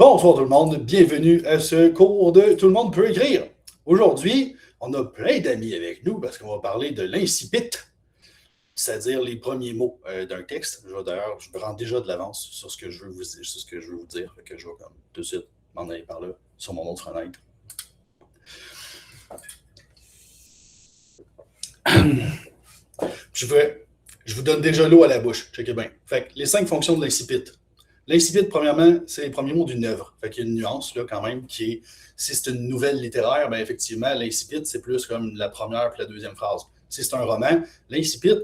Bonsoir tout le monde, bienvenue à ce cours de Tout le monde peut écrire. Aujourd'hui, on a plein d'amis avec nous parce qu'on va parler de l'incipit, c'est-à-dire les premiers mots d'un texte. D'ailleurs, je me rends déjà de l'avance sur ce que je veux vous dire, que je vais comme tout de suite m'en aller par là sur mon autre fenêtre. Je vous donne déjà l'eau à la bouche, checkez bien. Fait que les 5 fonctions de l'incipit. L'incipit, premièrement, c'est les premiers mots d'une œuvre. Fait qu'il y a une nuance là quand même qui est, si c'est une nouvelle littéraire, bien effectivement, l'incipit, c'est plus comme la première et la deuxième phrase. Si c'est un roman, l'incipit,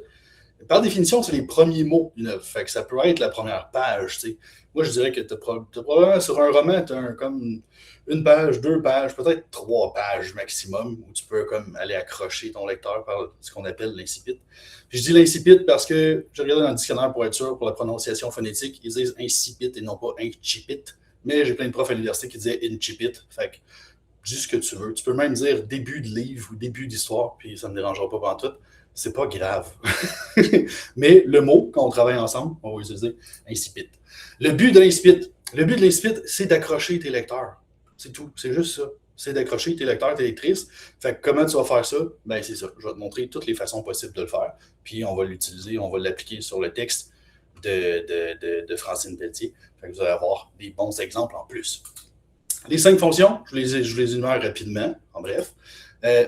par définition, c'est les premiers mots d'une œuvre. Fait que ça peut être la première page. T'sais. Moi, je dirais que tu as probablement sur un roman, tu as comme une page, 2 pages, peut-être 3 pages maximum, où tu peux comme aller accrocher ton lecteur par ce qu'on appelle l'incipit. Puis je dis l'incipit parce que j'ai regardé dans le dictionnaire pour être sûr, pour la prononciation phonétique, ils disent incipit et non pas incipit. Mais j'ai plein de profs à l'université qui disaient incipit. Fait que dis ce que tu veux. Tu peux même dire début de livre ou début d'histoire, puis ça ne me dérangera pas pendant tout. C'est pas grave. Mais le mot, quand on travaille ensemble, on va utiliser incipit. Le but de l'incipit, c'est d'accrocher tes lecteurs. C'est tout. C'est juste ça. C'est d'accrocher tes lecteurs, tes lectrices. Fait que comment tu vas faire ça? Ben c'est ça. Je vais te montrer toutes les façons possibles de le faire. Puis on va l'utiliser, on va l'appliquer sur le texte de Francine Pelletier. Fait que vous allez avoir des bons exemples en plus. Les 5 fonctions, je les énumère rapidement, en bref.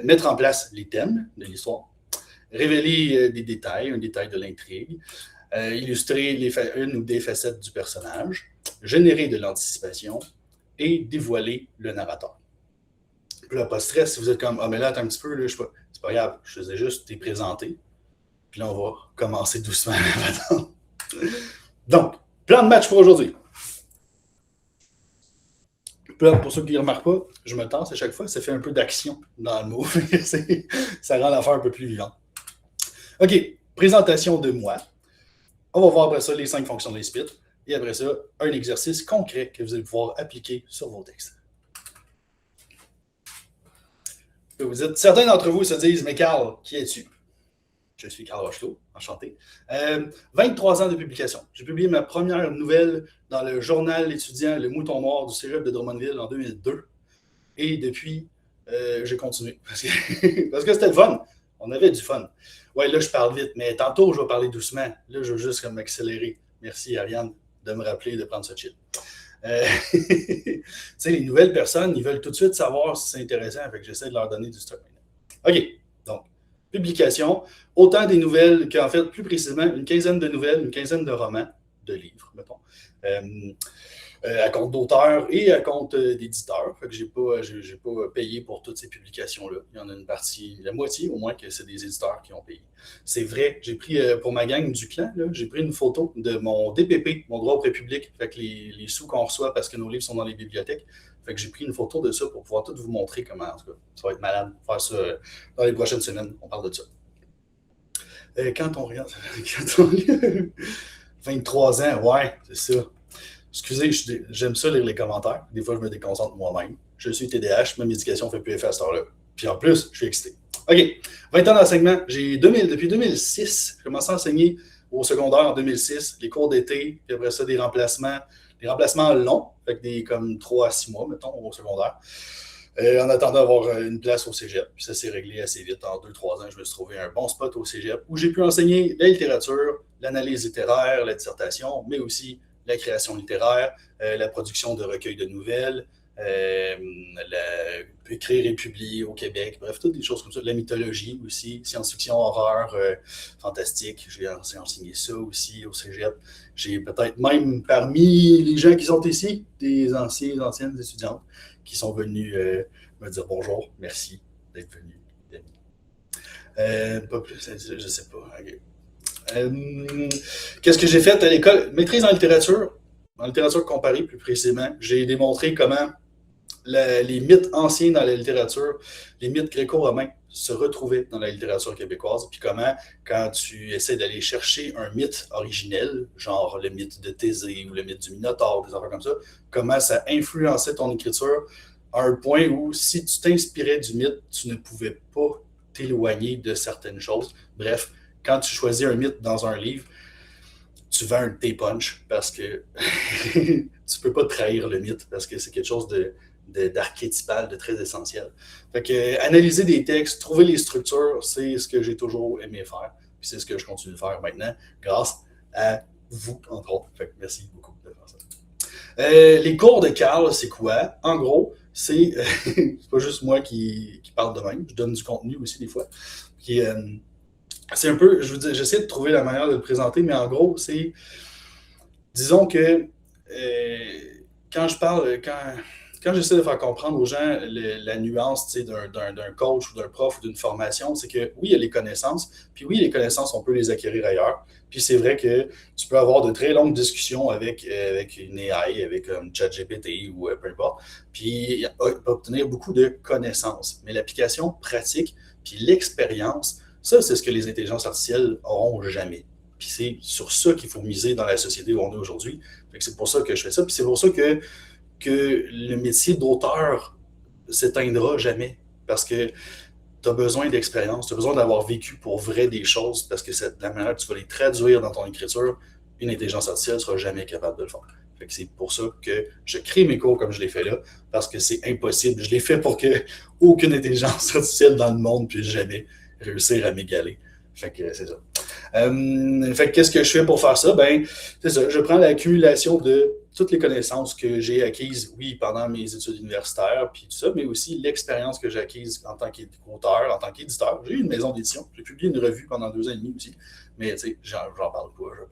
Mettre en place les thèmes de l'histoire. Révéler des détails, un détail de l'intrigue. Illustrer une ou des facettes du personnage. Générer de l'anticipation. Et dévoiler le narrateur. Puis là, pas de stress, si vous êtes comme, ah, mais là, attends un petit peu, là, c'est pas grave, je faisais juste t'es présenté. Puis là, on va commencer doucement maintenant. Donc, plan de match pour aujourd'hui. Pour ceux qui ne remarquent pas, je me tasse à chaque fois, ça fait un peu d'action dans le mot. Ça rend l'affaire un peu plus vivante. OK, présentation de moi. On va voir après ça les 5 fonctions de l'incipit. Et après ça, un exercice concret que vous allez pouvoir appliquer sur vos textes. Certains d'entre vous se disent, mais Carl, qui es-tu? Je suis Carl Rochelot, enchanté. 23 ans de publication. J'ai publié ma première nouvelle dans le journal étudiant Le Mouton Noir du Cégep de Drummondville en 2002. Et depuis, j'ai continué. Parce que c'était le fun. On avait du fun. Ouais, là, je parle vite, mais tantôt, je vais parler doucement. Là, je veux juste comme accélérer. Merci, Ariane, de me rappeler de prendre ce chill. Tu sais, les nouvelles personnes, ils veulent tout de suite savoir si c'est intéressant, fait que j'essaie de leur donner du stock. OK, donc, publication, autant des nouvelles qu'en fait, plus précisément, une quinzaine de nouvelles, une quinzaine de romans, de livres, mettons, à compte d'auteur et à compte d'éditeur. Fait que j'ai pas payé pour toutes ces publications-là. Il y en a une partie, la moitié au moins, que c'est des éditeurs qui ont payé. C'est vrai, j'ai pris, pour ma gang du clan, là, j'ai pris une photo de mon DPP, mon droit au pré-public, fait que les sous qu'on reçoit parce que nos livres sont dans les bibliothèques. Fait que j'ai pris une photo de ça pour pouvoir tout vous montrer comment, en tout cas, ça va être malade, faire ça dans les prochaines semaines, on parle de ça. Quand on regarde, 23 ans, ouais, c'est ça. Excusez, j'aime ça lire les commentaires. Des fois, je me déconcentre moi-même. Je suis TDAH, ma médication fait plus effet à cette heure-là. Puis en plus, je suis excité. OK, 20 ans d'enseignement. Depuis 2006, j'ai commencé à enseigner au secondaire en 2006, les cours d'été, puis après ça, des remplacements longs, fait que des comme 3 à 6 mois, mettons, au secondaire, en attendant d'avoir une place au cégep. Puis ça s'est réglé assez vite. En 2-3 ans, je me suis trouvé un bon spot au cégep où j'ai pu enseigner la littérature, l'analyse littéraire, la dissertation, mais aussi la création littéraire, la production de recueils de nouvelles, écrire et publier au Québec, bref, toutes des choses comme ça. La mythologie aussi, science-fiction, horreur, fantastique. J'ai enseigné ça aussi au cégep. J'ai peut-être même parmi les gens qui sont ici, des anciennes étudiantes qui sont venues me dire bonjour, merci d'être venus. Pas plus, je ne sais pas. Okay. Qu'est-ce que j'ai fait à l'école? Maîtrise en littérature comparée plus précisément. J'ai démontré comment les mythes anciens dans la littérature, les mythes gréco-romains se retrouvaient dans la littérature québécoise, puis comment, quand tu essaies d'aller chercher un mythe originel, genre le mythe de Thésée ou le mythe du Minotaure, des affaires comme ça, comment ça influençait ton écriture à un point où, si tu t'inspirais du mythe, tu ne pouvais pas t'éloigner de certaines choses. Bref, quand tu choisis un mythe dans un livre, tu vends un thé punch parce que tu peux pas trahir le mythe parce que c'est quelque chose d'archétypal, de très essentiel. Fait que analyser des textes, trouver les structures, c'est ce que j'ai toujours aimé faire. Puis c'est ce que je continue de faire maintenant grâce à vous, entre autres. Fait que merci beaucoup de faire ça. Les cours de Carl, c'est quoi? En gros, c'est pas juste moi qui parle de même, je donne du contenu aussi des fois. Puis, c'est un peu, je veux dire, j'essaie de trouver la manière de le présenter, mais en gros, c'est, disons que quand je parle, quand j'essaie de faire comprendre aux gens la nuance d'un coach ou d'un prof ou d'une formation, c'est que oui, il y a les connaissances, puis oui, les connaissances, on peut les acquérir ailleurs. Puis c'est vrai que tu peux avoir de très longues discussions avec une AI, avec ChatGPT ou peu importe, puis obtenir beaucoup de connaissances. Mais l'application pratique, puis l'expérience, ça, c'est ce que les intelligences artificielles n'auront jamais. Puis c'est sur ça qu'il faut miser dans la société où on est aujourd'hui. C'est pour ça que je fais ça. Puis c'est pour ça que le métier d'auteur s'éteindra jamais. Parce que tu as besoin d'expérience, tu as besoin d'avoir vécu pour vrai des choses, parce que c'est la manière que tu vas les traduire dans ton écriture, une intelligence artificielle ne sera jamais capable de le faire. Fait que c'est pour ça que je crée mes cours comme je l'ai fait là, parce que c'est impossible. Je l'ai fait pour que aucune intelligence artificielle dans le monde puisse jamais réussir à m'égaler. Fait que c'est ça. Fait que qu'est-ce que je fais pour faire ça? Ben, c'est ça. Je prends l'accumulation de toutes les connaissances que j'ai acquises, oui, pendant mes études universitaires, puis tout ça, mais aussi l'expérience que j'ai acquise en tant qu'auteur, en tant qu'éditeur. J'ai eu une maison d'édition. J'ai publié une revue pendant 2 ans et demi aussi. Mais, tu sais, j'en parle pas. Je vais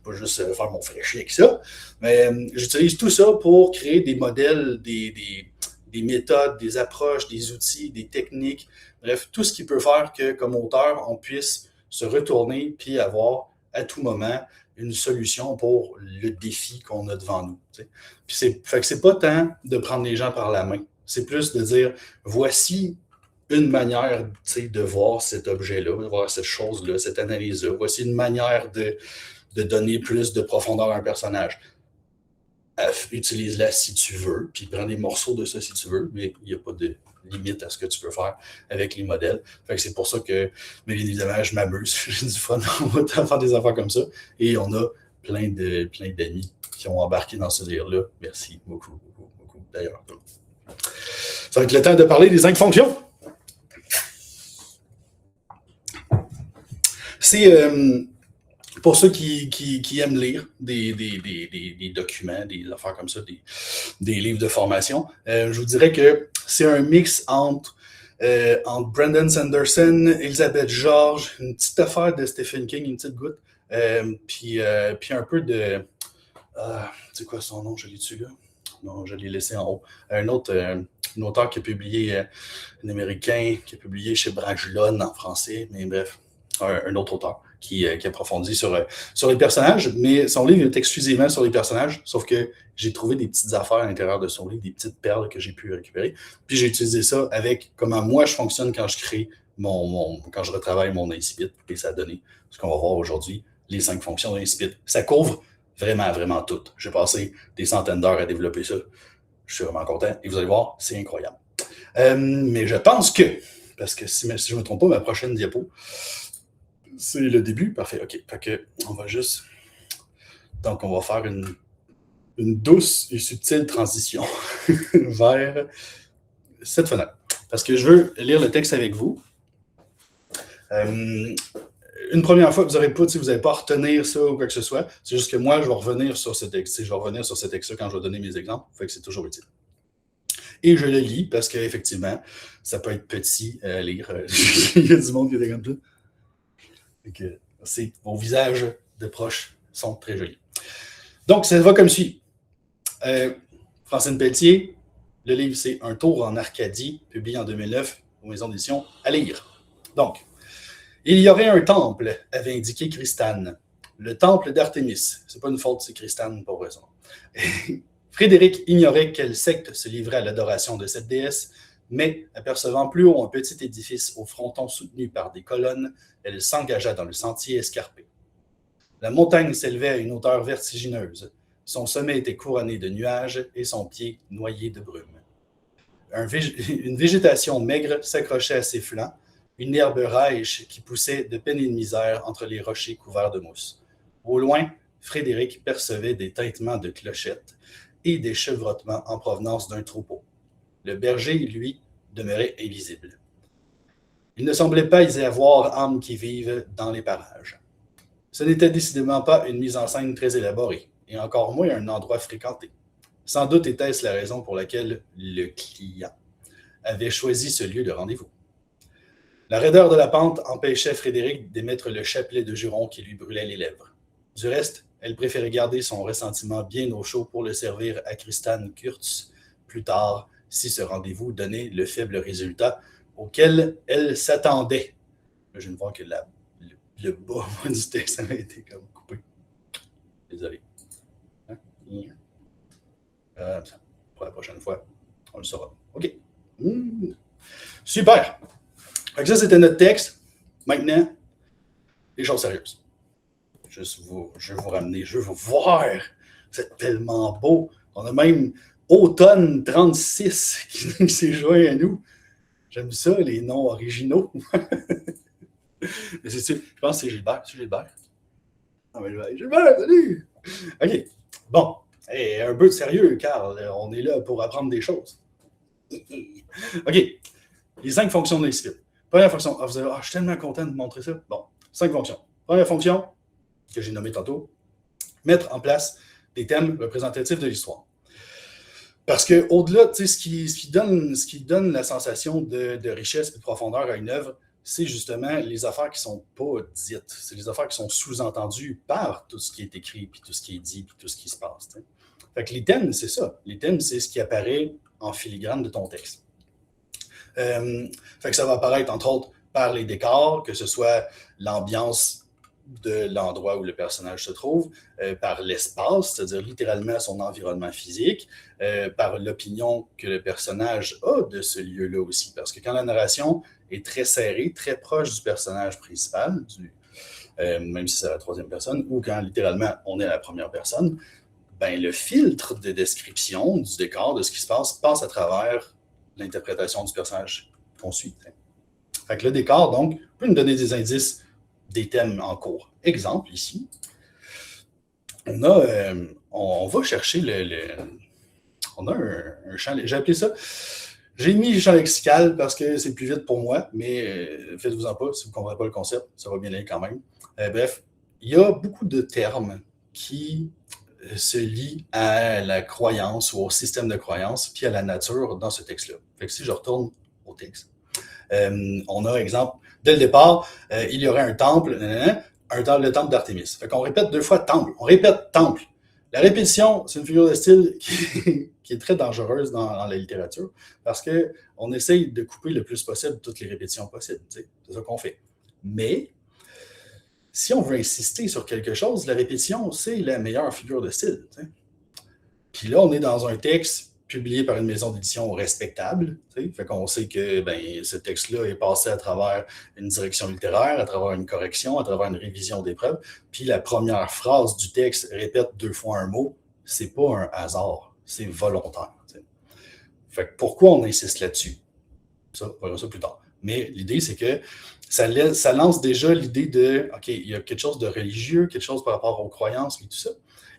pas juste faire mon fraîchier avec ça. Mais j'utilise tout ça pour créer des modèles, des méthodes, des approches, des outils, des techniques. Bref, tout ce qui peut faire que, comme auteur, on puisse se retourner puis avoir à tout moment une solution pour le défi qu'on a devant nous. T'sais. Puis fait que c'est pas tant de prendre les gens par la main, c'est plus de dire voici une manière de voir cet objet-là, de voir cette chose-là, cette analyse-là. Voici une manière de donner plus de profondeur à un personnage. Utilise-la si tu veux, puis prends des morceaux de ça si tu veux, mais il n'y a pas de limite à ce que tu peux faire avec les modèles. Fait que c'est pour ça que, mais bien évidemment, je m'amuse, j'ai du fun, on va faire des affaires comme ça, et on a plein d'amis qui ont embarqué dans ce délire-là. Merci beaucoup, beaucoup, beaucoup, d'ailleurs. Ça va être le temps de parler des 5 fonctions. C'est pour ceux qui aiment lire des documents, des affaires comme ça, des livres de formation, je vous dirais que c'est un mix entre Brandon Sanderson, Elisabeth Georges, une petite affaire de Stephen King, une petite goutte, puis un peu de... c'est quoi son nom? Je l'ai dessus là? Non, je l'ai laissé en haut. Un auteur qui a publié, un Américain, qui a publié chez Brajlon en français, mais bref, un autre auteur qui approfondit sur les personnages, mais son livre est exclusivement sur les personnages, sauf que j'ai trouvé des petites affaires à l'intérieur de son livre, des petites perles que j'ai pu récupérer. Puis j'ai utilisé ça avec comment moi je fonctionne quand je crée quand je retravaille mon incipit, et ça a donné ce qu'on va voir aujourd'hui, les 5 fonctions de l'incipit. Ça couvre vraiment, vraiment tout. J'ai passé des centaines d'heures à développer ça. Je suis vraiment content. Et vous allez voir, c'est incroyable. Mais je pense que, parce que si je ne me trompe pas, ma prochaine diapo, c'est le début. Parfait, OK. Fait que on va juste... Donc, on va faire une douce et subtile transition vers cette fenêtre. Parce que je veux lire le texte avec vous. Une première fois, vous n'allez pas à retenir ça ou quoi que ce soit. C'est juste que moi, je vais revenir sur ce texte. Je vais revenir sur ce texte-là quand je vais donner mes exemples. Fait que c'est toujours utile. Et je le lis parce qu'effectivement, ça peut être petit à lire. Il y a du monde qui est comme ça. Vos visages de proches sont très jolis. Donc, ça va comme suit. Francine Pelletier, le livre, c'est Un tour en Arcadie, publié en 2009 aux maisons d'édition à lire. Donc, il y aurait un temple, avait indiqué Christane. Le temple d'Artémis. C'est pas une faute, c'est Christane pour raison. Frédéric ignorait quelle secte se livrait à l'adoration de cette déesse, mais, apercevant plus haut un petit édifice au fronton soutenu par des colonnes, elle s'engagea dans le sentier escarpé. La montagne s'élevait à une hauteur vertigineuse. Son sommet était couronné de nuages et son pied noyé de brume. Une végétation maigre s'accrochait à ses flancs, une herbe rêche qui poussait de peine et de misère entre les rochers couverts de mousse. Au loin, Frédéric percevait des tintements de clochettes et des chevrotements en provenance d'un troupeau. Le berger, lui, demeurait invisible. Il ne semblait pas y avoir âme qui vive dans les parages. Ce n'était décidément pas une mise en scène très élaborée, et encore moins un endroit fréquenté. Sans doute était-ce la raison pour laquelle le client avait choisi ce lieu de rendez-vous. La raideur de la pente empêchait Frédéric d'émettre le chapelet de juron qui lui brûlait les lèvres. Du reste, elle préférait garder son ressentiment bien au chaud pour le servir à Christian Kurtz plus tard, si ce rendez-vous donnait le faible résultat auquel elle s'attendait. Là, je viens de voir que le bas du texte avait été comme coupé. Désolé. Pour la prochaine fois, on le saura. OK. Super. Fait que ça, c'était notre texte. Maintenant, les choses sérieuses. Je veux vous ramener, je veux vous voir. Vous êtes tellement beau. On a même Automne 36 qui s'est joint à nous. J'aime ça, les noms originaux. Mais je pense que c'est Gilbert. C'est Gilbert? Ah, mais Gilbert, salut! OK. Bon. Hey, un peu de sérieux, Carl. On est là pour apprendre des choses. OK. Les 5 fonctions de l'incipit. Première fonction. Vous allez, je suis tellement content de vous montrer ça. Bon, 5 fonctions. Première fonction, que j'ai nommée tantôt, mettre en place des thèmes représentatifs de l'histoire. Parce qu'au-delà, ce qui donne la sensation de richesse et de profondeur à une œuvre, c'est justement les affaires qui ne sont pas dites. C'est les affaires qui sont sous-entendues par tout ce qui est écrit, puis tout ce qui est dit, puis tout ce qui se passe. T'sais. Fait que les thèmes, c'est ça. Les thèmes, c'est ce qui apparaît en filigrane de ton texte. Fait que ça va apparaître, entre autres, par les décors, que ce soit l'ambiance de l'endroit où le personnage se trouve, par l'espace, c'est-à-dire littéralement son environnement physique, par l'opinion que le personnage a de ce lieu-là aussi. Parce que quand la narration est très serrée, très proche du personnage principal, même si c'est la troisième personne, ou quand littéralement on est à la première personne, ben, le filtre de description du décor, de ce qui se passe à travers l'interprétation du personnage qu'on suit. Fait que le décor, donc, peut nous donner des indices des thèmes en cours. Exemple, ici, on va chercher on a un champ, j'ai appelé ça, j'ai mis le champ lexical parce que c'est plus vite pour moi, mais faites-vous-en pas, si vous ne comprenez pas le concept, ça va bien aller quand même. Bref, il y a beaucoup de termes qui se lient à la croyance ou au système de croyance, puis à la nature dans ce texte-là. Fait que si je retourne au texte, on a, exemple, dès le départ, il y aurait un temple, le temple d'Artémis. Fait qu'on répète 2 fois temple. On répète temple. La répétition, c'est une figure de style qui est très dangereuse dans la littérature parce qu'on essaye de couper le plus possible toutes les répétitions possibles. C'est ça qu'on fait. Mais si on veut insister sur quelque chose, la répétition, c'est la meilleure figure de style. T'sais. Puis là, on est dans un texte publié par une maison d'édition respectable. Fait qu'on sait que ce texte-là est passé à travers une direction littéraire, à travers une correction, à travers une révision des preuves. Puis la première phrase du texte répète 2 fois un mot. C'est pas un hasard, c'est volontaire. Fait que pourquoi on insiste là-dessus? Ça, on verra ça plus tard. Mais l'idée, c'est que ça lance déjà l'idée de, OK, il y a quelque chose de religieux, quelque chose par rapport aux croyances et tout ça.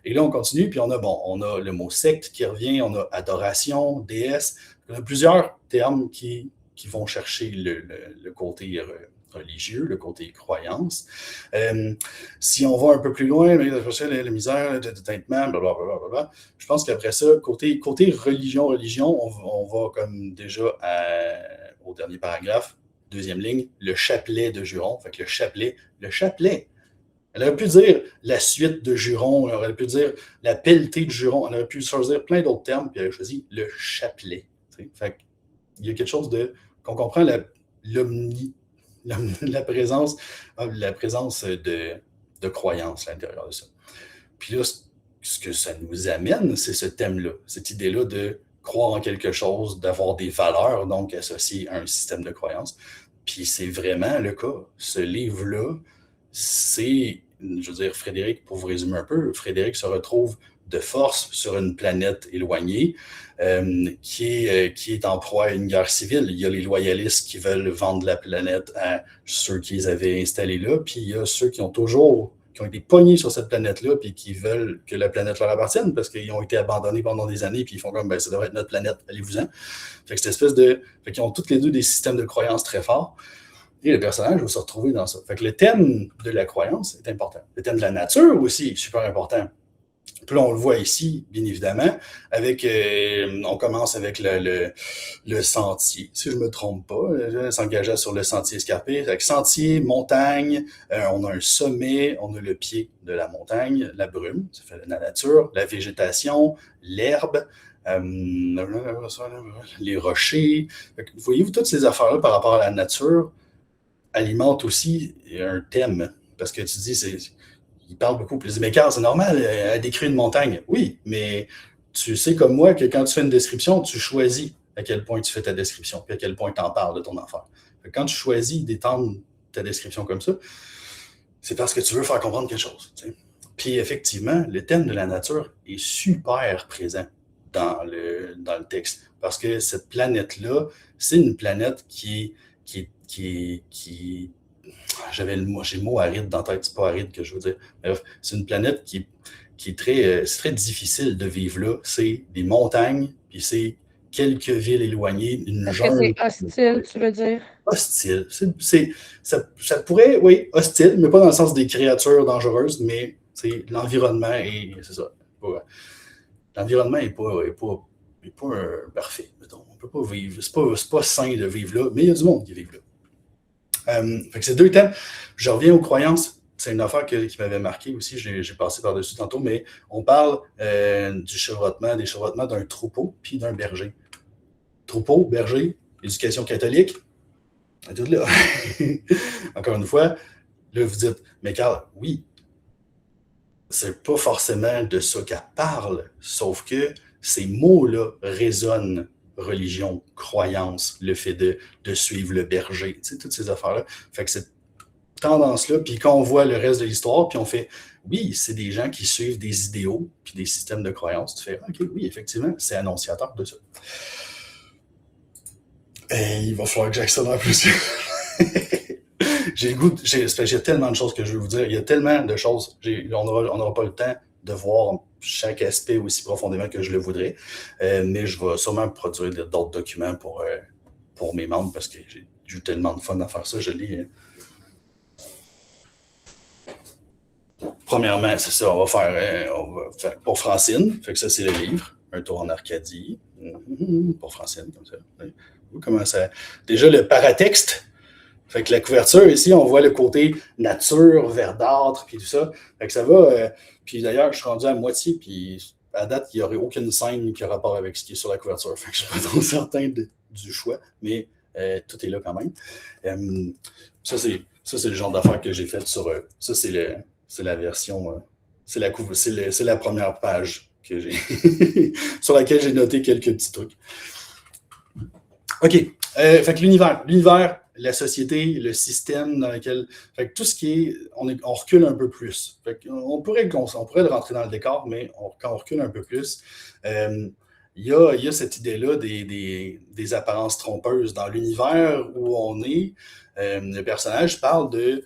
Et là, on continue, puis on a le mot secte qui revient, on a adoration, déesse. On a plusieurs termes qui vont chercher le côté religieux, le côté croyance. Si on va un peu plus loin, la misère, le tintement, blablabla, je pense qu'après ça, côté religion, on va comme déjà au dernier paragraphe, 2e ligne, le chapelet de juron. Fait que le chapelet. Elle aurait pu dire la suite de juron, elle aurait pu dire la pelletée de juron, elle aurait pu choisir plein d'autres termes, puis elle a choisi le chapelet. Fait il y a quelque chose qu'on comprend la présence de croyance à l'intérieur de ça. Puis là, ce que ça nous amène, c'est ce thème-là, cette idée-là de croire en quelque chose, d'avoir des valeurs, donc associées à un système de croyance. Puis c'est vraiment le cas. Ce livre-là, c'est, je veux dire, Frédéric, pour vous résumer un peu, Frédéric se retrouve de force sur une planète éloignée qui est en proie à une guerre civile. Il y a les loyalistes qui veulent vendre la planète à ceux qui les avaient installés là, puis il y a ceux qui ont qui ont été pognés sur cette planète-là puis qui veulent que la planète leur appartienne parce qu'ils ont été abandonnés pendant des années puis ils font comme, ben, ça devrait être notre planète, allez-vous-en. Fait que cette espèce de... Fait qu'ils ont toutes les deux des systèmes de croyances très forts. Et le personnage va se retrouver dans ça. Fait que le thème de la croyance est important. Le thème de la nature aussi est super important. Puis là, on le voit ici, bien évidemment, avec, on commence avec le sentier, si je ne me trompe pas, s'engageait sur le sentier escarpé. Avec sentier, montagne, on a un sommet, on a le pied de la montagne, la brume, ça fait la nature, la végétation, l'herbe, les rochers. Voyez-vous, toutes ces affaires-là par rapport à la nature alimentent aussi un thème. Parce que tu dis, il parle beaucoup. Puis il dit, mais Carl, c'est normal, elle décrit une montagne. Oui, mais tu sais comme moi que quand tu fais une description, tu choisis à quel point tu fais ta description, puis à quel point tu en parles de ton affaire. Quand tu choisis d'étendre ta description comme ça, c'est parce que tu veux faire comprendre quelque chose. Tu sais. Puis effectivement, le thème de la nature est super présent dans le texte. Parce que cette planète-là, c'est une planète qui j'ai le mot aride dans la tête, c'est pas aride que je veux dire. Bref, c'est une planète qui est c'est très difficile de vivre là. C'est des montagnes, puis c'est quelques villes éloignées, une Est-ce que jungle. c'est hostile, tu veux dire? Hostile. Ça pourrait, oui, hostile, mais pas dans le sens des créatures dangereuses, mais l'environnement est, c'est ça. L'environnement n'est pas parfait, mettons. On peut pas vivre, c'est pas sain de vivre là, mais il y a du monde qui vit là. Fait que c'est deux thèmes. Je reviens aux croyances. C'est une affaire qui m'avait marqué aussi. J'ai passé par-dessus tantôt, mais on parle des chevrotements d'un troupeau puis d'un berger. Troupeau, berger, éducation catholique. Tout là. Encore une fois, là, vous dites, mais Carl, oui, c'est pas forcément de ça qu'elle parle, sauf que ces mots-là résonnent religion, croyance, le fait de suivre le berger, tu sais, toutes ces affaires-là. Fait que cette tendance-là, puis quand on voit le reste de l'histoire, puis on fait, oui, c'est des gens qui suivent des idéaux, puis des systèmes de croyance, tu fais, OK, oui, effectivement, c'est annonciateur de ça. Et il va falloir que j'accélère un peu plus. J'ai tellement de choses que je veux vous dire, il y a tellement de choses, on n'aura pas le temps de voir chaque aspect aussi profondément que je le voudrais. Mais je vais sûrement produire d'autres documents pour mes membres parce que j'ai eu tellement de fun à faire ça. Je lis. Premièrement, c'est ça, on va faire pour Francine. Fait que ça, c'est le livre. Un tour en Arcadie. Pour Francine, comme ça. Comment ça. Déjà, le paratexte. Fait que la couverture, ici, on voit le côté nature, verdâtre, puis tout ça. Fait que ça va. Puis d'ailleurs, je suis rendu à moitié, puis à date, il n'y aurait aucune scène qui a rapport avec ce qui est sur la couverture. Fait que je ne suis pas trop certain du choix, mais tout est là quand même. Ça, c'est le genre d'affaires que j'ai fait sur. Ça, c'est la version. C'est la première page que j'ai sur laquelle j'ai noté quelques petits trucs. OK. Fait que l'univers, la société, le système dans lequel... Fait que tout ce qui est... On recule un peu plus. Fait on pourrait le rentrer dans le décor, mais quand on recule un peu plus, il y a cette idée-là des apparences trompeuses. Dans l'univers où on est, le personnage parle de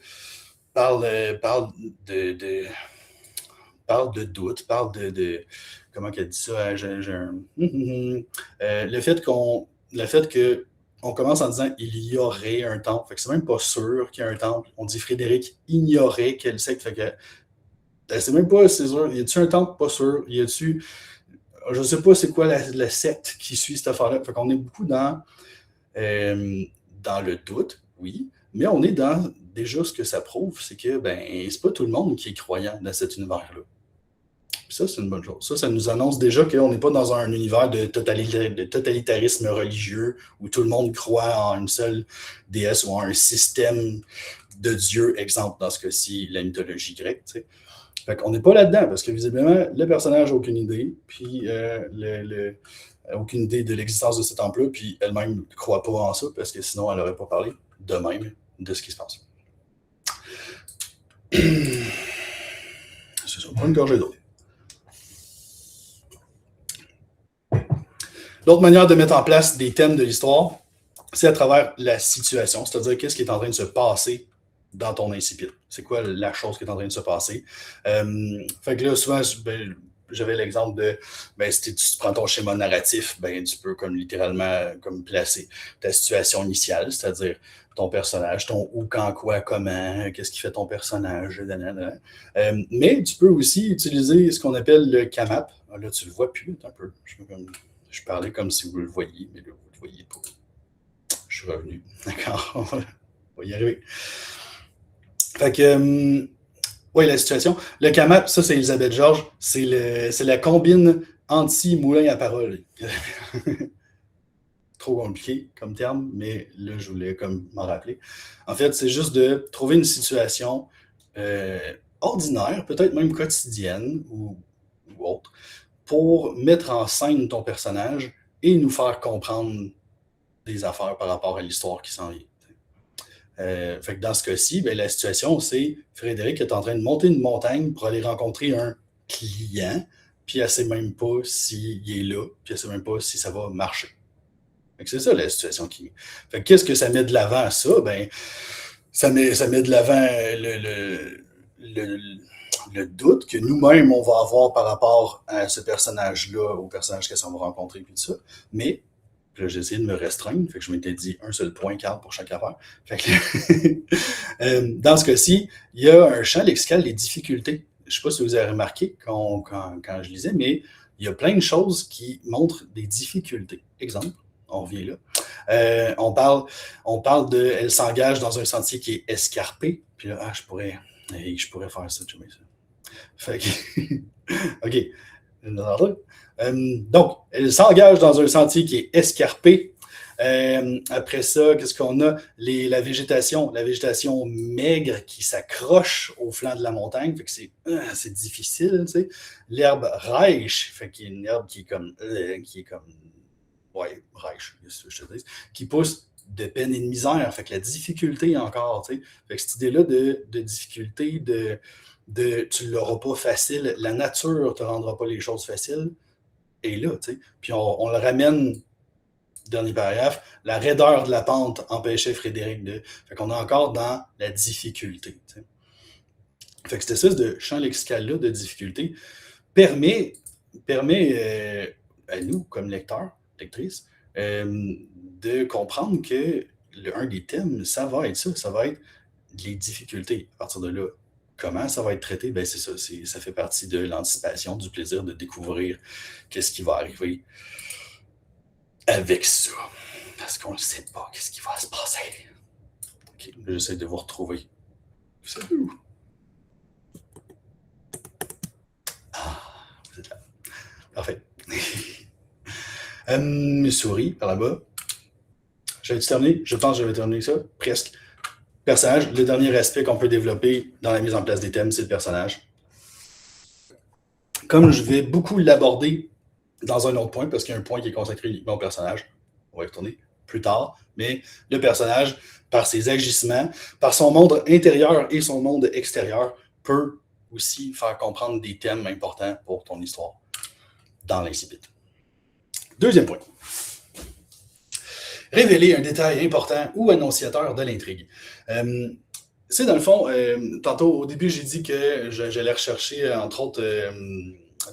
doute, parle de comment qu'elle dit ça? Le fait que on commence en disant il y aurait un temple. Fait que c'est même pas sûr qu'il y a un temple. On dit Frédéric ignorait quelle secte. Fait que c'est même pas c'est sûr. Y a-tu un temple? Pas sûr. Y a-tu. Je sais pas c'est quoi la secte qui suit cette affaire-là. Fait qu'on est beaucoup dans le doute, oui, mais on est dans déjà ce que ça prouve, c'est que c'est pas tout le monde qui est croyant dans cet univers-là. Ça, c'est une bonne chose. Ça nous annonce déjà qu'on n'est pas dans un univers de totalitarisme religieux où tout le monde croit en une seule déesse ou en un système de dieu, exemple dans ce cas-ci, la mythologie grecque. Tu sais. Fait qu'on n'est pas là-dedans parce que visiblement, le personnage n'a aucune idée, puis aucune idée de l'existence de cet temple-là, puis elle-même ne croit pas en ça parce que sinon, elle n'aurait pas parlé de même de ce qui se passe. C'est ça, pas une gorgée d'eau. L'autre manière de mettre en place des thèmes de l'histoire, c'est à travers la situation, c'est-à-dire qu'est-ce qui est en train de se passer dans ton incipit. c'est quoi la chose qui est en train de se passer. Fait que là, souvent, j'avais l'exemple de, si tu prends ton schéma narratif, tu peux comme littéralement comme placer ta situation initiale, c'est-à-dire ton personnage, ton où, quand, quoi, comment, qu'est-ce qui fait ton personnage, mais tu peux aussi utiliser ce qu'on appelle le CAMAP. Ah, là, tu le vois plus, un peu. Je parlais comme si vous le voyiez, mais là, vous ne le voyez pas. Je suis revenu. D'accord, on va y arriver. Fait que, oui, la situation. Le CAMAP, ça, c'est Elisabeth Georges. C'est la combine anti-moulin à parole. Trop compliqué comme terme, mais là, je voulais comme m'en rappeler. En fait, c'est juste de trouver une situation ordinaire, peut-être même quotidienne ou autre, pour mettre en scène ton personnage et nous faire comprendre des affaires par rapport à l'histoire qui s'en vient. Fait que dans ce cas-ci, la situation, c'est Frédéric est en train de monter une montagne pour aller rencontrer un client, puis elle ne sait même pas s'il est là, puis elle ne sait même pas si ça va marcher. Fait que c'est ça la situation qui. Fait que qu'est-ce que ça met de l'avant à ça? Ça met de l'avant le doute que nous-mêmes, on va avoir par rapport à ce personnage-là, au personnage qu'on va rencontrer, puis tout ça. Mais puis là, j'ai essayé de me restreindre, fait que je m'étais dit un seul point cadre pour chaque affaire. Fait que, dans ce cas-ci, il y a un champ lexical des difficultés. Je ne sais pas si vous avez remarqué quand je lisais, mais il y a plein de choses qui montrent des difficultés. Exemple, on revient là. On parle de elle s'engage dans un sentier qui est escarpé. Puis là, je pourrais faire ça, tu vois ça. Fait que, OK. Donc, elle s'engage dans un sentier qui est escarpé. Après ça, qu'est-ce qu'on a? La végétation maigre qui s'accroche au flanc de la montagne. Fait que c'est difficile, tu sais. L'herbe rêche, fait qu'il y a une herbe qui est comme rêche, je te dis, qui pousse de peine et de misère. Fait que la difficulté encore, tu sais. Fait que cette idée-là de difficulté, tu ne l'auras pas facile, la nature ne te rendra pas les choses faciles. Et là, tu sais, puis on le ramène, dernier paragraphe, la raideur de la pente empêchait Frédéric de. Fait qu'on est encore dans la difficulté. Tu sais. Fait que cette espèce de champ lexical-là de difficulté permet à nous, comme lecteurs, lectrices, de comprendre que un des thèmes, ça va être ça, ça va être les difficultés. À partir de là, comment ça va être traité? C'est ça, ça fait partie de l'anticipation, du plaisir de découvrir qu'est-ce qui va arriver avec ça. Parce qu'on ne sait pas qu'est-ce qui va se passer. OK, j'essaie de vous retrouver. Vous savez où? Vous êtes là. Parfait. Mes souris, par là-bas. J'avais terminé? Je pense que j'avais terminé ça. Presque. Personnage, le dernier aspect qu'on peut développer dans la mise en place des thèmes, c'est le personnage. Comme je vais beaucoup l'aborder dans un autre point, parce qu'il y a un point qui est consacré uniquement au personnage, on va y retourner plus tard, mais le personnage, par ses agissements, par son monde intérieur et son monde extérieur, peut aussi faire comprendre des thèmes importants pour ton histoire dans l'incipit. Deuxième point. Révéler un détail important ou annonciateur de l'intrigue. C'est dans le fond, tantôt au début, j'ai dit que j'allais rechercher, entre autres,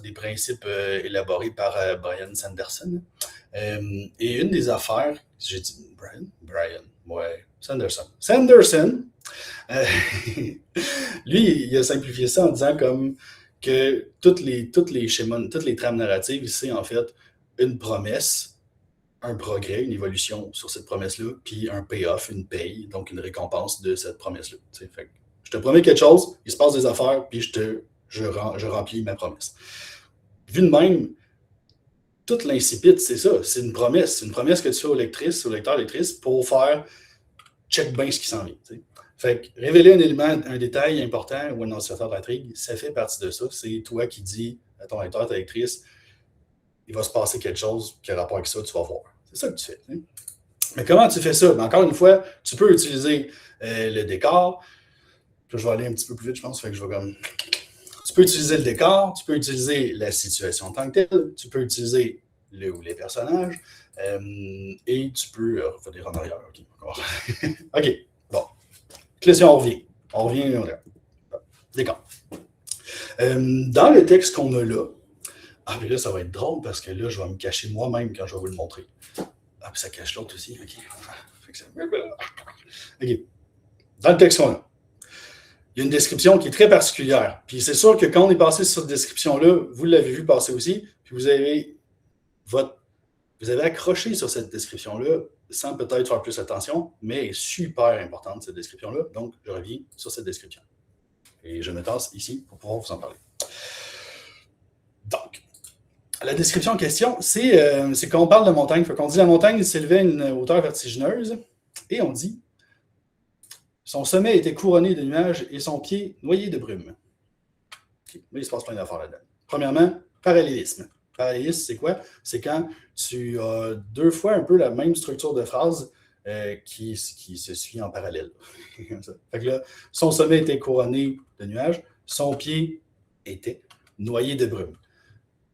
des principes élaborés par Brian Sanderson. Et une des affaires, j'ai dit Brian, ouais, Sanderson, lui, il a simplifié ça en disant comme que toutes les schémas, toutes les trames narratives, c'est en fait une promesse, un progrès, une évolution sur cette promesse-là, puis un payoff, une paye, donc une récompense de cette promesse-là. Fait que je te promets quelque chose, il se passe des affaires, puis je remplis ma promesse. Vu de même, toute l'incipit, c'est ça, c'est une promesse. C'est une promesse que tu fais aux lecteurs, lectrices, pour faire check bien ce qui s'en vient. T'sais. Fait que révéler un élément, un détail important ou un annonciateur d'intrigue, ça fait partie de ça. C'est toi qui dis à ton lecteur, ta lectrice, il va se passer quelque chose qui a rapport avec ça, tu vas voir. C'est ça que tu fais. Hein? Mais comment tu fais ça? Encore une fois, tu peux utiliser le décor. Puis je vais aller un petit peu plus vite, je pense. Fait que je vais comme. Tu peux utiliser le décor, tu peux utiliser la situation en tant que telle, tu peux utiliser le ou les personnages, et tu peux revenir en arrière. OK, OK, bon. Là, si on revient. On revient d'accord. Dans le texte qu'on a là, mais là, ça va être drôle parce que là, je vais me cacher moi-même quand je vais vous le montrer. Ah, puis ça cache l'autre aussi. OK. OK. Dans le texte qu'on a, il y a une description qui est très particulière. Puis c'est sûr que quand on est passé sur cette description-là, vous l'avez vu passer aussi, puis vous avez accroché sur cette description-là sans peut-être faire plus attention, mais elle est super importante, cette description-là. Donc, je reviens sur cette description. Et je me tasse ici pour pouvoir vous en parler. Donc, la description en question, c'est qu'on parle de montagne. Fait qu'on dit la montagne s'élevait à une hauteur vertigineuse et on dit son sommet était couronné de nuages et son pied noyé de brume. Okay. Mais il se passe plein d'affaires là-dedans. Premièrement, parallélisme. Parallélisme, c'est quoi? C'est quand tu as deux fois un peu la même structure de phrase qui se suit en parallèle. Fait que là, son sommet était couronné de nuages, son pied était noyé de brume.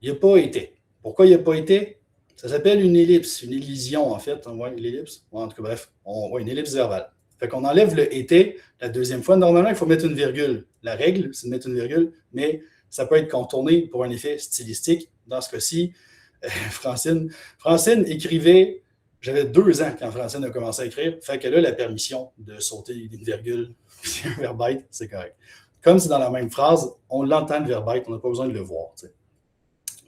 Il n'a pas été. Pourquoi il n'a pas été? Ça s'appelle une ellipse, une élision en fait. Ouais, l'ellipse. Ouais, en tout cas, bref, une ellipse verbale. Fait qu'on enlève le été la deuxième fois. Normalement, il faut mettre une virgule. La règle, c'est de mettre une virgule, mais ça peut être contourné pour un effet stylistique. Dans ce cas-ci, Francine écrivait, j'avais 2 ans quand Francine a commencé à écrire, fait qu'elle a la permission de sauter une virgule, puis un verbite, c'est correct. Comme c'est dans la même phrase, on l'entend le verbite, on n'a pas besoin de le voir. T'sais.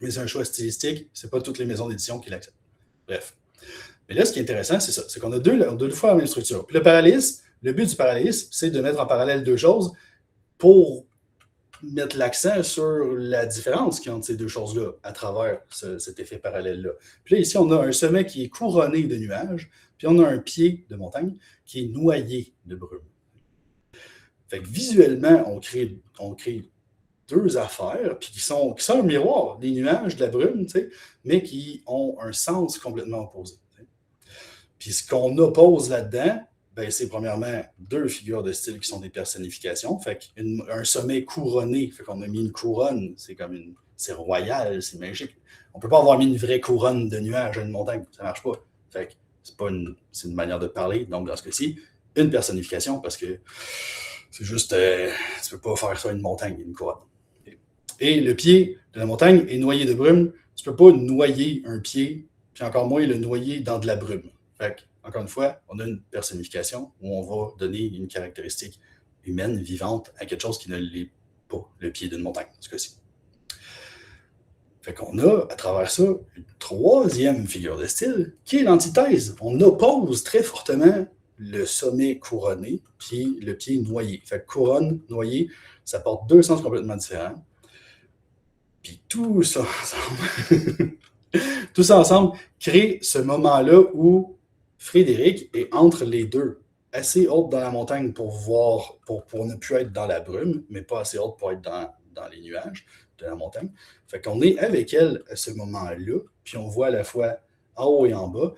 Mais c'est un choix stylistique, c'est pas toutes les maisons d'édition qui l'acceptent. Bref. Mais là, ce qui est intéressant, c'est ça, c'est qu'on a deux fois la même structure. Puis le parallélisme, le but du parallélisme, c'est de mettre en parallèle deux choses pour mettre l'accent sur la différence qu'il y a entre ces deux choses-là à travers cet effet parallèle-là. Puis là, ici, on a un sommet qui est couronné de nuages, puis on a un pied de montagne qui est noyé de brume. Fait que visuellement, on crée deux affaires, puis qui sont un miroir, des nuages, de la brume, mais qui ont un sens complètement opposé. Puis ce qu'on oppose là-dedans, ben, c'est premièrement deux figures de style qui sont des personnifications. Fait qu'un sommet couronné, fait qu'on a mis une couronne, c'est royal, c'est magique. On ne peut pas avoir mis une vraie couronne de nuages à une montagne, ça ne marche pas. Fait que c'est une manière de parler. Donc dans ce cas-ci, une personnification parce que c'est juste, tu ne peux pas faire ça à une montagne, une couronne. Et le pied de la montagne est noyé de brume. Tu ne peux pas noyer un pied, puis encore moins le noyer dans de la brume. Fait que, encore une fois, on a une personnification où on va donner une caractéristique humaine, vivante, à quelque chose qui ne l'est pas, le pied d'une montagne, en ce cas-ci. Fait qu'on a, à travers ça, une troisième figure de style, qui est l'antithèse. On oppose très fortement le sommet couronné, puis le pied noyé. Fait que couronne, noyé, ça porte deux sens complètement différents. Puis tout ça ensemble, crée ce moment-là où Frédéric est entre les deux, assez haute dans la montagne pour ne plus être dans la brume, mais pas assez haute pour être dans les nuages de la montagne. Fait qu'on est avec elle à ce moment-là, puis on voit à la fois en haut et en bas.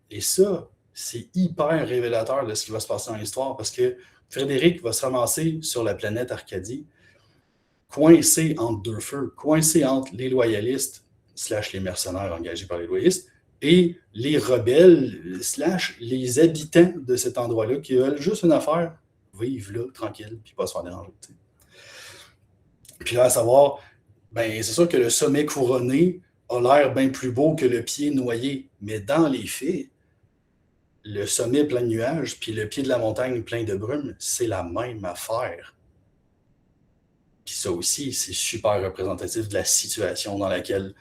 Et ça, c'est hyper révélateur de ce qui va se passer dans l'histoire, parce que Frédéric va se ramasser sur la planète Arcadie, coincé entre deux feux, coincé entre les loyalistes / les mercenaires engagés par les loyalistes et les rebelles / les habitants de cet endroit-là qui veulent juste une affaire, vivre là, tranquille, puis pas se faire déranger. T'sais. Puis là, à savoir, ben, c'est sûr que le sommet couronné a l'air bien plus beau que le pied noyé, mais dans les faits, le sommet plein de nuages, puis le pied de la montagne plein de brume, c'est la même affaire. Puis ça aussi, c'est super représentatif de la situation dans laquelle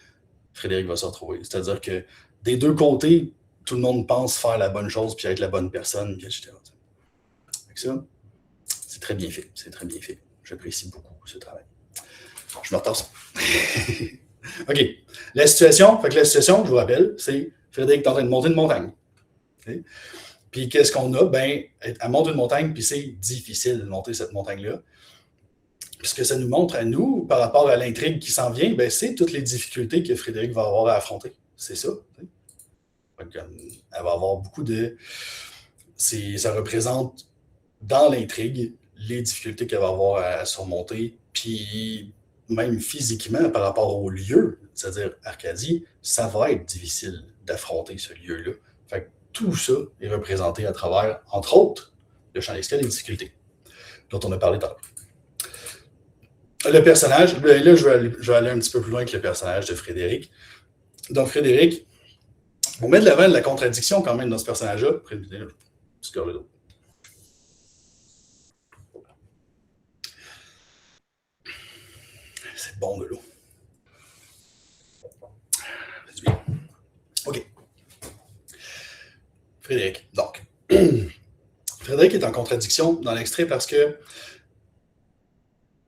Frédéric va se retrouver. C'est-à-dire que des deux côtés, tout le monde pense faire la bonne chose, puis être la bonne personne, puis etc. Avec ça, c'est très bien fait. C'est très bien fait. J'apprécie beaucoup ce travail. Je me retasse. OK. La situation, je vous rappelle, c'est Frédéric est en train de monter une montagne. Okay? Puis qu'est-ce qu'on a? Ben, elle monte une montagne, puis c'est difficile de monter cette montagne-là. Puis ce que ça nous montre à nous, par rapport à l'intrigue qui s'en vient, ben, c'est toutes les difficultés que Frédéric va avoir à affronter. C'est ça. Donc, elle va avoir beaucoup de... Ça représente, dans l'intrigue, les difficultés qu'elle va avoir à surmonter, puis même physiquement, par rapport au lieu, c'est-à-dire Arcadie, ça va être difficile d'affronter ce lieu-là. Fait que tout ça est représenté à travers, entre autres, le champ lexical et les difficultés. dont on a parlé tantôt. Le personnage, là, je vais aller un petit peu plus loin avec le personnage de Frédéric. Donc, Frédéric, on met de l'avant de la contradiction quand même dans ce personnage-là. C'est bon de l'eau. OK. Frédéric. Donc, Frédéric est en contradiction dans l'extrait parce que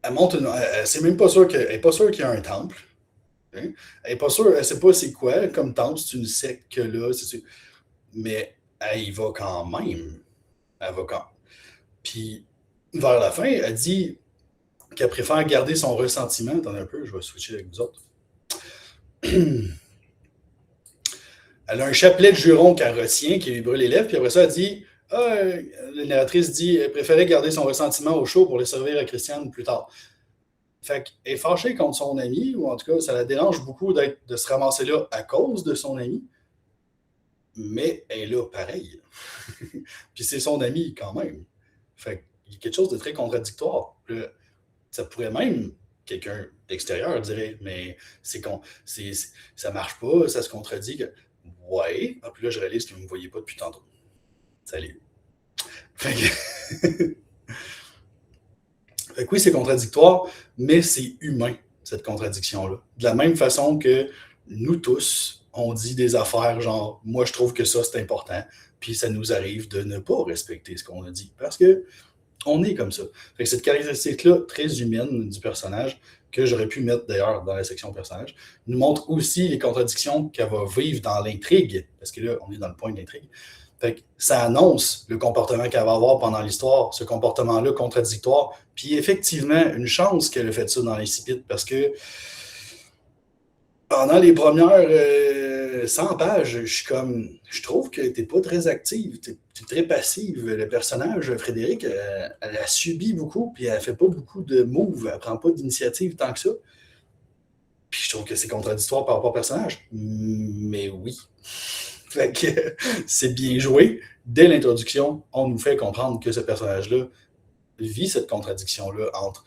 elle monte c'est même pas sûr qu'elle n'est pas sûre qu'il y a un temple. Hein? Elle n'est pas sûre, elle ne sait pas c'est quoi comme temple, c'est une secte là, mais elle y va quand même. Elle va quand. Puis, vers la fin, elle dit qu'elle préfère garder son ressentiment. Attendez un peu, je vais switcher avec vous autres. Elle a un chapelet de jurons qu'elle retient, qui lui brûle les lèvres, puis après ça, elle dit la narratrice dit elle préférait garder son ressentiment au chaud pour les servir à Christiane plus tard. Fait qu'elle est fâchée contre son ami, ou en tout cas, ça la dérange beaucoup de se ramasser là à cause de son ami, mais elle est là pareil. Puis c'est son ami quand même. Fait qu'il y a quelque chose de très contradictoire. Là, ça pourrait même, quelqu'un d'extérieur dirait, mais ça marche pas, ça se contredit. Ouais. Ah, puis là, je réalise que vous ne me voyez pas depuis tantôt. Salut. Fait que oui, c'est contradictoire, mais c'est humain, cette contradiction-là. De la même façon que nous tous, on dit des affaires genre « moi, je trouve que ça, c'est important », puis ça nous arrive de ne pas respecter ce qu'on a dit, parce qu'on est comme ça. Fait que cette caractéristique-là, très humaine du personnage, que j'aurais pu mettre d'ailleurs dans la section personnage, nous montre aussi les contradictions qu'elle va vivre dans l'intrigue, parce que là, on est dans le point de l'intrigue. Fait que ça annonce le comportement qu'elle va avoir pendant l'histoire, ce comportement-là contradictoire. Puis effectivement, une chance qu'elle a fait ça dans l'Incipit, parce que pendant les premières 100 pages, je trouve que t'es pas très active, t'es très passive. Le personnage, Frédéric, elle a subi beaucoup, puis elle fait pas beaucoup de moves, elle prend pas d'initiative tant que ça. Puis je trouve que c'est contradictoire par rapport au personnage. Mais oui. Fait que c'est bien joué. Dès l'introduction, on nous fait comprendre que ce personnage-là vit cette contradiction-là entre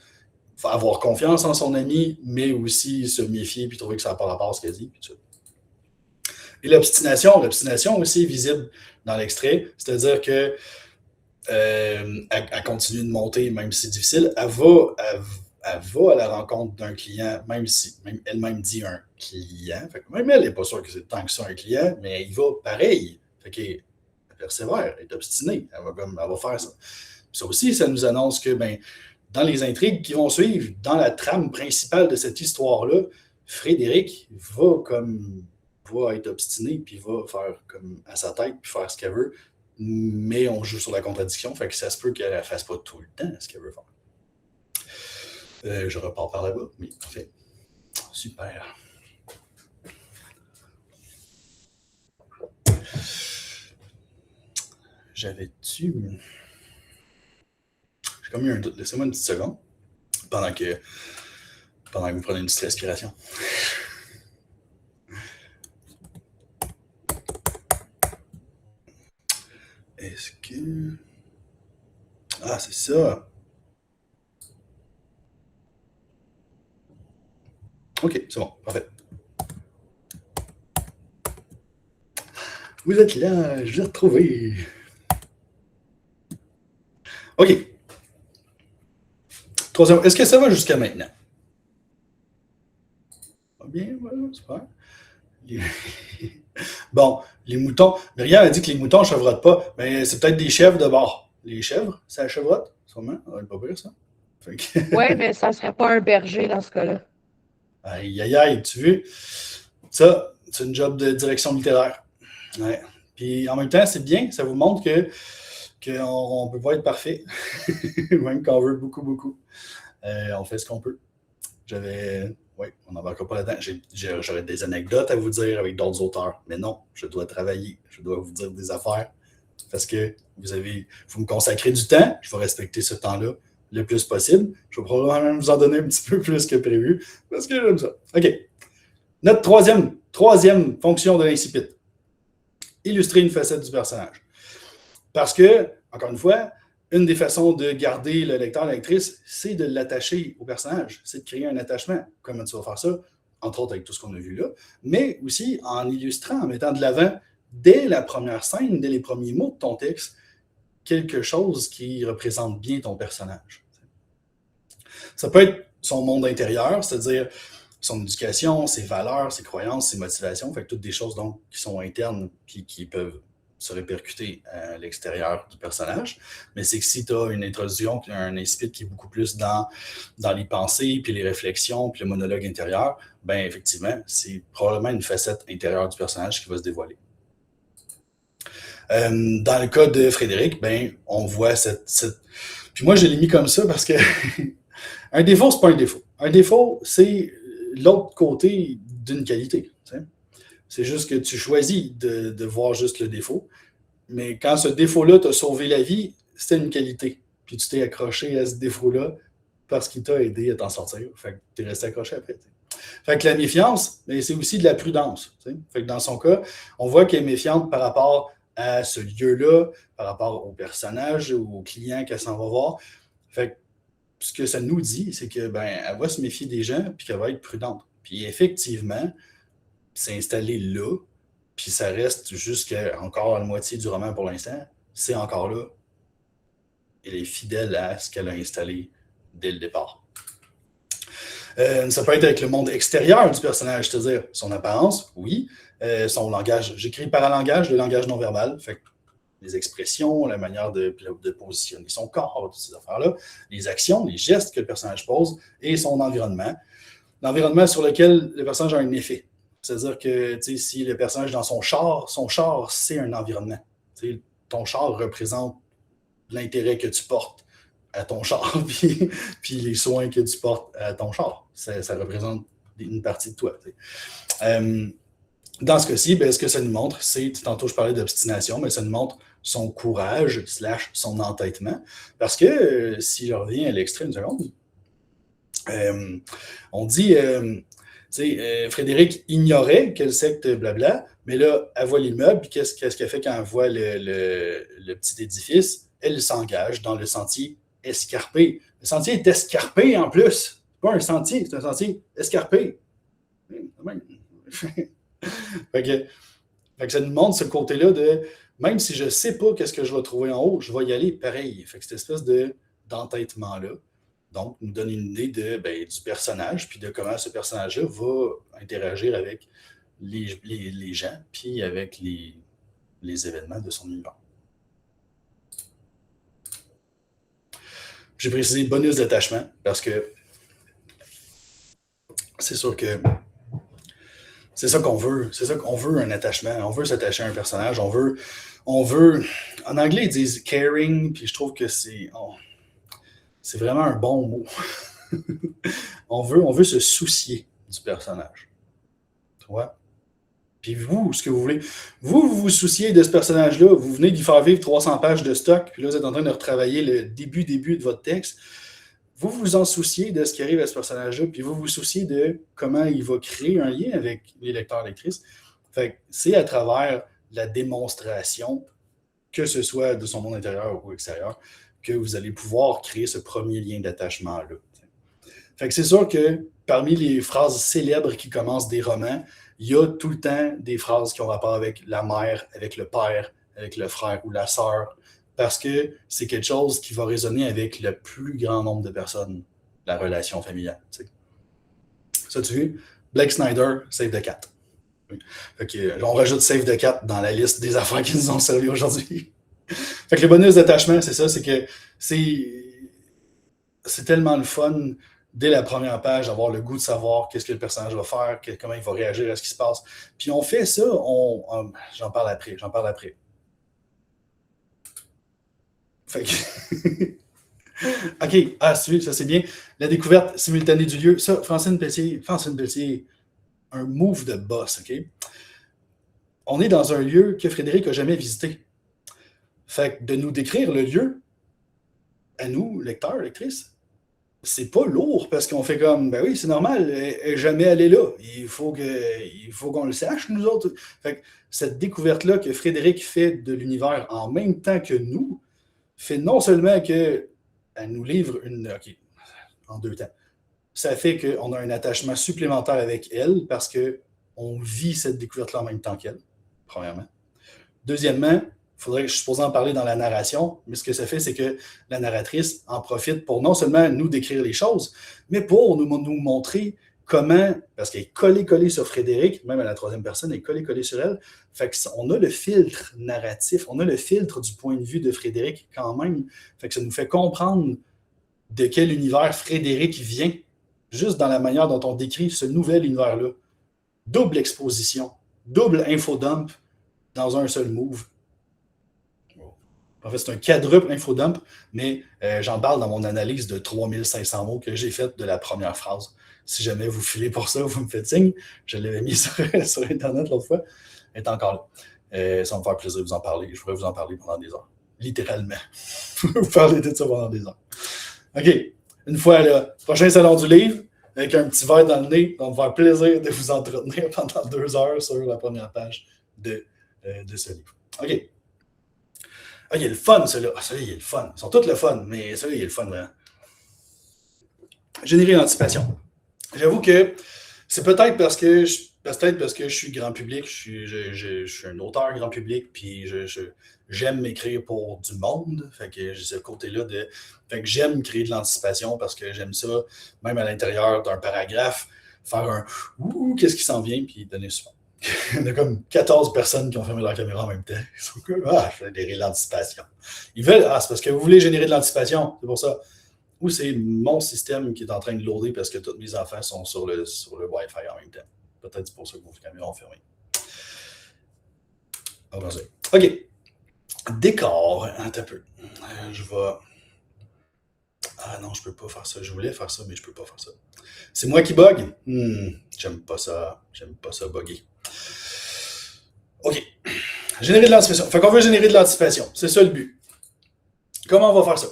avoir confiance en son ami, mais aussi se méfier puis trouver que ça n'a pas rapport à ce qu'elle dit. Et l'obstination aussi est visible dans l'extrait, c'est-à-dire que elle continue de monter, même si c'est difficile. Elle va à la rencontre d'un client, même si elle-même dit un client. Fait que même elle n'est pas sûre que c'est tant que ça un client, mais il va pareil. Fait qu'elle persévère, elle est obstinée. Elle va faire ça. Puis ça aussi, ça nous annonce que dans les intrigues qui vont suivre, dans la trame principale de cette histoire-là, Frédéric va être obstiné, puis va faire comme à sa tête, puis faire ce qu'elle veut. Mais on joue sur la contradiction, fait que ça se peut qu'elle ne fasse pas tout le temps ce qu'elle veut faire. Je repars par là-bas, mais parfait. Super. J'avais-tu... J'ai comme eu un doute. Laissez-moi une petite seconde pendant que vous prenez une petite respiration. Est-ce que... Ah, c'est ça. OK, c'est bon, parfait. Vous êtes là, je l'ai retrouvé. OK. Troisième, est-ce que ça va jusqu'à maintenant? Bien, voilà, super. Bon, les moutons. Myriam a dit que les moutons ne chevrotent pas. Mais c'est peut-être des chèvres de bord. Les chèvres, ça chevrotte, sûrement. Ça va être pas pire, ça. Oui, mais ça ne serait pas un berger dans ce cas-là. Aïe, aïe, aïe, tu veux? Ça, c'est une job de direction littéraire. Ouais. Puis en même temps, c'est bien. Ça vous montre qu'on ne peut pas être parfait. Même qu'on veut beaucoup, beaucoup. On fait ce qu'on peut. Oui, on n'embarquera pas là-dedans. J'aurais des anecdotes à vous dire avec d'autres auteurs, mais non, je dois travailler, je dois vous dire des affaires parce que vous me consacrez du temps, je vais respecter ce temps-là le plus possible. Je vais probablement même vous en donner un petit peu plus que prévu parce que j'aime ça. OK. Notre troisième fonction de l'incipit, illustrer une facette du personnage. Parce que, encore une fois, une des façons de garder le lecteur, la lectrice, c'est de l'attacher au personnage, c'est de créer un attachement. Comment tu vas faire ça? Entre autres avec tout ce qu'on a vu là, mais aussi en illustrant, en mettant de l'avant, dès la première scène, dès les premiers mots de ton texte, quelque chose qui représente bien ton personnage. Ça peut être son monde intérieur, c'est-à-dire son éducation, ses valeurs, ses croyances, ses motivations, fait que toutes des choses donc qui sont internes puis qui peuvent se répercuter à l'extérieur du personnage. Mais c'est que si tu as une introduction, un incipit qui est beaucoup plus dans les pensées, puis les réflexions, puis le monologue intérieur, ben effectivement, c'est probablement une facette intérieure du personnage qui va se dévoiler. Dans le cas de Frédéric, ben on voit cette... Puis moi, je l'ai mis comme ça parce que un défaut, c'est pas un défaut. Un défaut, c'est l'autre côté d'une qualité. T'sais. C'est juste que tu choisis de voir juste le défaut. Mais quand ce défaut-là t'a sauvé la vie, c'était une qualité. Puis tu t'es accroché à ce défaut-là parce qu'il t'a aidé à t'en sortir. Fait que tu es resté accroché après. T'sais. Fait que la méfiance, c'est aussi de la prudence. T'sais. Fait que dans son cas, on voit qu'elle est méfiante par rapport à ce lieu-là, par rapport au personnage, au client qu'elle s'en va voir. Fait que ce que ça nous dit, c'est que elle va se méfier des gens puis qu'elle va être prudente. Puis effectivement, c'est installé là, puis ça reste jusqu'à encore la moitié du roman pour l'instant, c'est encore là. Elle est fidèle à ce qu'elle a installé dès le départ. Ça peut être avec le monde extérieur du personnage, c'est-à-dire son apparence, oui, son langage. J'écris paralangage, le langage non verbal, fait que les expressions, la manière de positionner son corps, toutes ces affaires-là, les actions, les gestes que le personnage pose et son environnement. L'environnement sur lequel le personnage a un effet. C'est-à-dire que si le personnage est dans son char, c'est un environnement. T'sais, ton char représente l'intérêt que tu portes à ton char, puis les soins que tu portes à ton char. Ça représente une partie de toi. Dans ce cas-ci, ce que ça nous montre, c'est, tantôt je parlais d'obstination, mais ça nous montre son courage / son entêtement. Parce que, si je reviens à l'extrait une seconde, on dit, Frédéric ignorait quelle secte blabla, mais là, elle voit l'immeuble, puis qu'est-ce qu'elle fait quand elle voit le petit édifice? Elle s'engage dans le sentier escarpé. Le sentier est escarpé en plus. C'est pas un sentier, c'est un sentier escarpé. Fait que ça nous montre ce côté-là de même si je ne sais pas qu'est-ce que je vais trouver en haut, je vais y aller pareil. Fait que cette espèce d'entêtement-là, donc, nous donne une idée du personnage, puis de comment ce personnage-là va interagir avec les gens, puis avec les événements de son univers. J'ai précisé bonus d'attachement, parce que c'est sûr que c'est ça qu'on veut. C'est ça qu'on veut, un attachement. On veut s'attacher à un personnage. On veut. En anglais, ils disent caring, puis je trouve que c'est vraiment un bon mot. on veut se soucier du personnage. Tu vois? Puis vous, ce que vous voulez, vous souciez de ce personnage-là, vous venez d'y faire vivre 300 pages de stock, puis là, vous êtes en train de retravailler le début de votre texte. Vous vous en souciez de ce qui arrive à ce personnage-là, puis vous vous souciez de comment il va créer un lien avec les lecteurs et lectrices. Fait que c'est à travers la démonstration, que ce soit de son monde intérieur ou extérieur, que vous allez pouvoir créer ce premier lien d'attachement-là. Fait que c'est sûr que parmi les phrases célèbres qui commencent des romans, il y a tout le temps des phrases qui ont rapport avec la mère, avec le père, avec le frère ou la sœur, parce que c'est quelque chose qui va résonner avec le plus grand nombre de personnes, la relation familiale. T'sais. Ça, tu vois? Blake Snyder, Save the Cat. Okay, on rajoute Save the Cat dans la liste des affaires qui nous ont servi aujourd'hui. Fait que le bonus d'attachement, c'est ça, c'est que c'est tellement le fun dès la première page d'avoir le goût de savoir qu'est-ce que le personnage va faire, comment il va réagir à ce qui se passe. Puis on fait ça, j'en parle après. Fait que... OK, ça c'est bien. La découverte simultanée du lieu. Ça, Francine Pelletier, un move de boss, OK? On est dans un lieu que Frédéric n'a jamais visité. Fait que de nous décrire le lieu, à nous, lecteurs, lectrices, c'est pas lourd parce qu'on fait comme, ben oui, c'est normal, elle n'est jamais allée là. Il faut qu'on le sache, nous autres. Fait que cette découverte-là que Frédéric fait de l'univers en même temps que nous, fait non seulement qu'elle nous livre OK, en deux temps. Ça fait qu'on a un attachement supplémentaire avec elle parce qu'on vit cette découverte-là en même temps qu'elle, premièrement. Deuxièmement, il faudrait que je suis supposé en parler dans la narration, mais ce que ça fait, c'est que la narratrice en profite pour non seulement nous décrire les choses, mais pour nous montrer comment, parce qu'elle est collée sur Frédéric, même à la troisième personne, elle est collée sur elle. Fait qu'on a le filtre narratif, on a le filtre du point de vue de Frédéric quand même. Fait que ça nous fait comprendre de quel univers Frédéric vient, juste dans la manière dont on décrit ce nouvel univers-là. Double exposition, double infodump dans un seul move. En fait, c'est un quadruple infodump, mais j'en parle dans mon analyse de 3500 mots que j'ai faite de la première phrase. Si jamais vous filez pour ça, vous me faites signe. Je l'avais mis sur Internet l'autre fois. Elle est encore là. Ça va me faire plaisir de vous en parler. Je pourrais vous en parler pendant des heures. Littéralement. Vous parler de ça pendant des heures. OK. Une fois là, prochain salon du livre, avec un petit verre dans le nez, ça va me faire plaisir de vous entretenir pendant 2 heures sur la première page de ce livre. OK. Ah, il y a le fun, celui-là. Ah, celui-là, il y a le fun. Ils sont tous le fun, mais celui-là, il y a le fun, vraiment. Générer l'anticipation. J'avoue que c'est peut-être parce que je suis grand public, je suis un auteur grand public, puis j'aime m'écrire pour du monde. Fait que j'ai ce côté-là de. Fait que j'aime créer de l'anticipation parce que j'aime ça, même à l'intérieur d'un paragraphe, faire un ouh, qu'est-ce qui s'en vient, puis donner ça. Il y a comme 14 personnes qui ont fermé leur caméra en même temps. Ils sont comme je vais générer de l'anticipation. Ils veulent c'est parce que vous voulez générer de l'anticipation, c'est pour ça. Ou c'est mon système qui est en train de loader parce que tous mes enfants sont sur le Wi-Fi en même temps. Peut-être c'est pour ça que vos caméras ont fermé. OK. Décor. Attends un peu. Je vais. Ah non, je peux pas faire ça. Je voulais faire ça, mais je peux pas faire ça. C'est moi qui bug? J'aime pas ça. J'aime pas ça bugger. OK. Générer de l'anticipation. Fait qu'on veut générer de l'anticipation. C'est ça le but. Comment on va faire ça?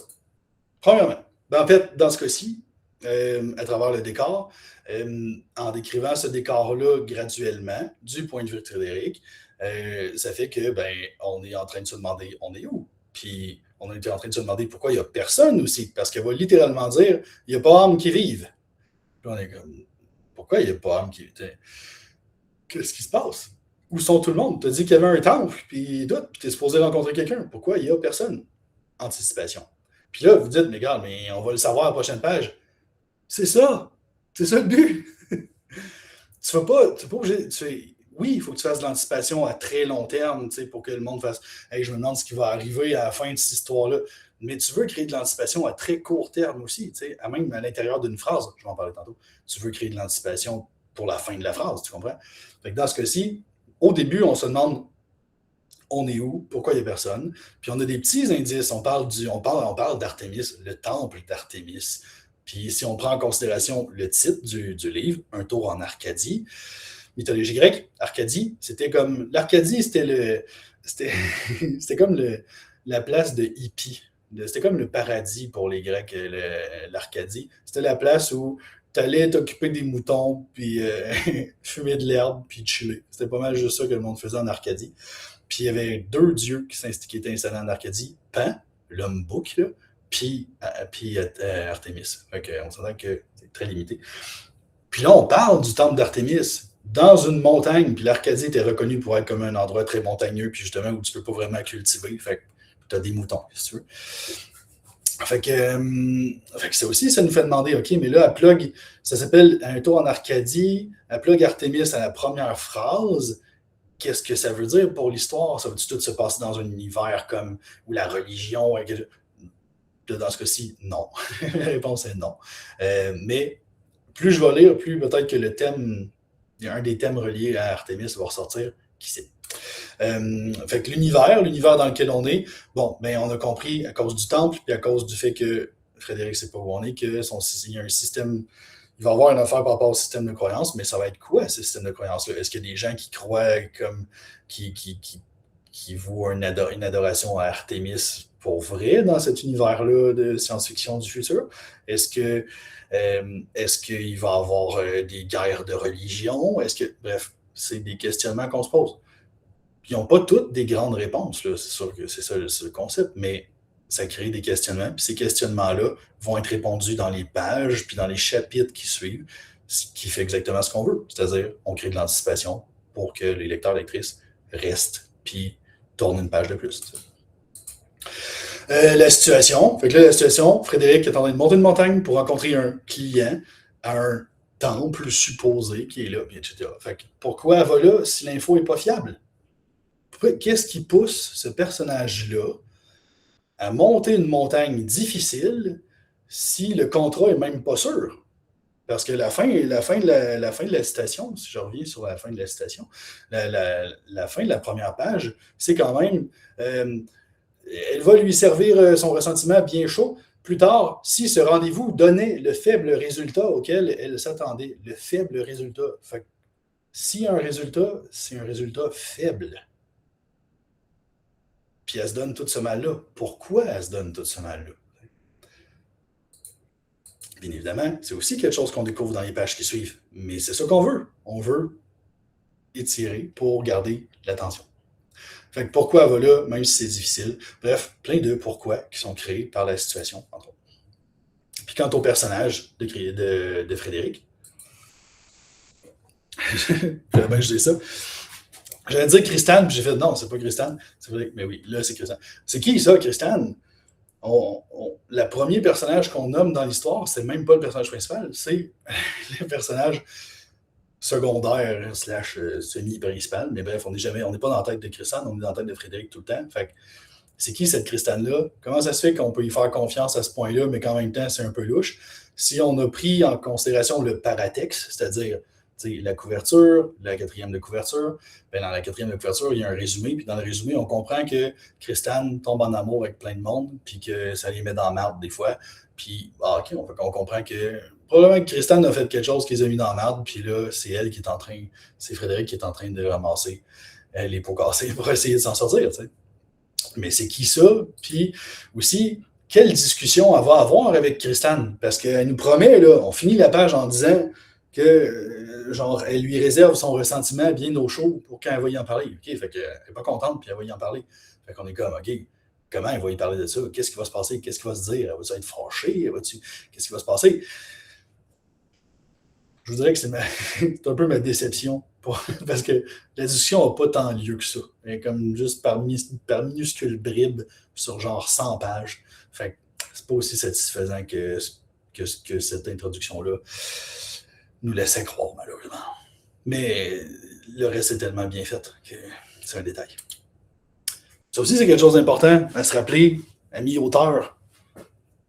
Premièrement, en fait, dans ce cas-ci, à travers le décor, en décrivant ce décor-là graduellement, du point de vue de Frédéric, ça fait que on est en train de se demander on est où? Puis on était en train de se demander pourquoi il n'y a personne aussi, parce qu'elle va littéralement dire il n'y a pas âme qui vive. Puis on est comme pourquoi il n'y a pas âme qui vive? Qu'est-ce qui se passe? Où sont tout le monde? Tu as dit qu'il y avait un temple, puis tu es supposé rencontrer quelqu'un. Pourquoi il n'y a personne? Anticipation. Puis là, vous dites, mais regarde, mais on va le savoir à la prochaine page. C'est ça. C'est ça le but. Tu ne pas obligé. Oui, il faut que tu fasses de l'anticipation à très long terme, pour que le monde fasse hey, je me demande ce qui va arriver à la fin de cette histoire-là. Mais tu veux créer de l'anticipation à très court terme aussi, même à l'intérieur d'une phrase. Je vais en parler tantôt. Tu veux créer de l'anticipation pour la fin de la phrase, tu comprends? Fait que dans ce cas-ci, au début, on se demande on est où, pourquoi il n'y a personne. Puis on a des petits indices. On parle d'Artémis, le temple d'Artémis. Puis si on prend en considération le titre du livre, Un tour en Arcadie, mythologie grecque, Arcadie, c'était comme. L'Arcadie, c'était comme la place de hippie. C'était comme le paradis pour les Grecs, l'Arcadie. C'était la place où tu allais t'occuper des moutons, puis fumer de l'herbe, puis chiller. C'était pas mal juste ça que le monde faisait en Arcadie. Puis il y avait 2 dieux qui étaient installés en Arcadie, Pan, l'homme bouc, là, puis Artémis. On s'entend que c'est très limité. Puis là, on parle du temple d'Artémis dans une montagne, puis l'Arcadie était reconnue pour être comme un endroit très montagneux, puis justement où tu peux pas vraiment cultiver. Fait que tu as des moutons, si tu veux. Fait que ça aussi, ça nous fait demander, OK, mais là, elle plug, ça s'appelle Un tour en Arcadie, elle plug Artémis à la première phrase. Qu'est-ce que ça veut dire pour l'histoire? Ça veut-tu tout se passer dans un univers comme où la religion... Dans ce cas-ci, non. La réponse est non. Mais plus je vais lire, plus peut-être que le thème, il y a un des thèmes reliés à Artémis va ressortir. Qui sait? Fait que l'univers dans lequel on est, bon, on a compris à cause du temple, puis à cause du fait que Frédéric ne sait pas où on est, qu'il y a un système... Il va y avoir une affaire par rapport au système de croyance, mais ça va être quoi, ce système de croyance-là? Est-ce qu'il y a des gens qui croient comme qui vouent une adoration à Artémis pour vrai dans cet univers-là de science-fiction du futur? Est-ce qu'il va y avoir des guerres de religion? Bref, c'est des questionnements qu'on se pose. Ils n'ont pas toutes des grandes réponses, là. C'est sûr que c'est ça le concept, mais ça crée des questionnements, puis ces questionnements-là vont être répondus dans les pages, puis dans les chapitres qui suivent, ce qui fait exactement ce qu'on veut. C'est-à-dire, on crée de l'anticipation pour que les lecteurs, lectrices restent, puis tournent une page de plus. La situation. Fait que là, la situation, Frédéric est en train de monter une montagne pour rencontrer un client à un temple supposé qui est là, etc. Fait que pourquoi elle va là si l'info n'est pas fiable? Qu'est-ce qui pousse ce personnage-là à monter une montagne difficile si le contrat est même pas sûr? Parce que la fin de la citation, si je reviens sur la fin de la citation, la fin de la première page, c'est quand même elle va lui servir son ressentiment bien chaud. Plus tard, si ce rendez-vous donnait le faible résultat auquel elle s'attendait, le faible résultat. Fait que, s'il y a un résultat, c'est un résultat faible. Puis elle se donne tout ce mal-là. Pourquoi elle se donne tout ce mal-là? Bien évidemment, c'est aussi quelque chose qu'on découvre dans les pages qui suivent. Mais c'est ça qu'on veut. On veut étirer pour garder l'attention. Fait que pourquoi elle va là, même si c'est difficile. Bref, plein de pourquoi qui sont créés par la situation, entre autres. Puis quant au personnage de Frédéric, ben, je dis ça. J'allais dire Christane, puis j'ai fait non, c'est pas Christane. C'est vrai, mais oui, là, c'est Christane. C'est qui ça, Christane? Le premier personnage qu'on nomme dans l'histoire, c'est même pas le personnage principal, c'est le personnage secondaire / semi-principal. Mais bref, on n'est pas dans la tête de Christane, on est dans la tête de Frédéric tout le temps. Fait que, c'est qui cette Christane-là? Comment ça se fait qu'on peut y faire confiance à ce point-là, mais qu'en même temps, c'est un peu louche? Si on a pris en considération le paratexte, c'est-à-dire la couverture, la quatrième de couverture, ben dans la quatrième de couverture, il y a un résumé, puis dans le résumé, on comprend que Christane tombe en amour avec plein de monde, puis que ça les met dans la marde des fois. Puis, OK, on comprend que probablement que Christane a fait quelque chose qui les a mis dans la marde, puis là, c'est Frédéric qui est en train de ramasser les pots cassés pour essayer de s'en sortir, tu sais. Mais c'est qui ça? Puis aussi, quelle discussion elle va avoir avec Christane? Parce qu'elle nous promet, là, on finit la page en disant que, genre, elle lui réserve son ressentiment bien au chaud pour quand elle va y en parler. OK, fait qu'elle n'est pas contente, puis elle va y en parler. Fait qu'on est comme, OK, comment elle va y parler de ça? Qu'est-ce qui va se passer? Qu'est-ce qui va se dire? Elle va-tu être fâchée? Qu'est-ce qui va se passer? Je vous dirais que c'est un peu ma déception. Parce que la discussion n'a pas tant lieu que ça. Elle est comme juste par minuscules bribes sur genre 100 pages. Fait que c'est pas aussi satisfaisant que cette introduction-là nous laissait croire, malheureusement. Mais le reste est tellement bien fait que c'est un détail. Ça aussi, c'est quelque chose d'important à se rappeler, ami auteur.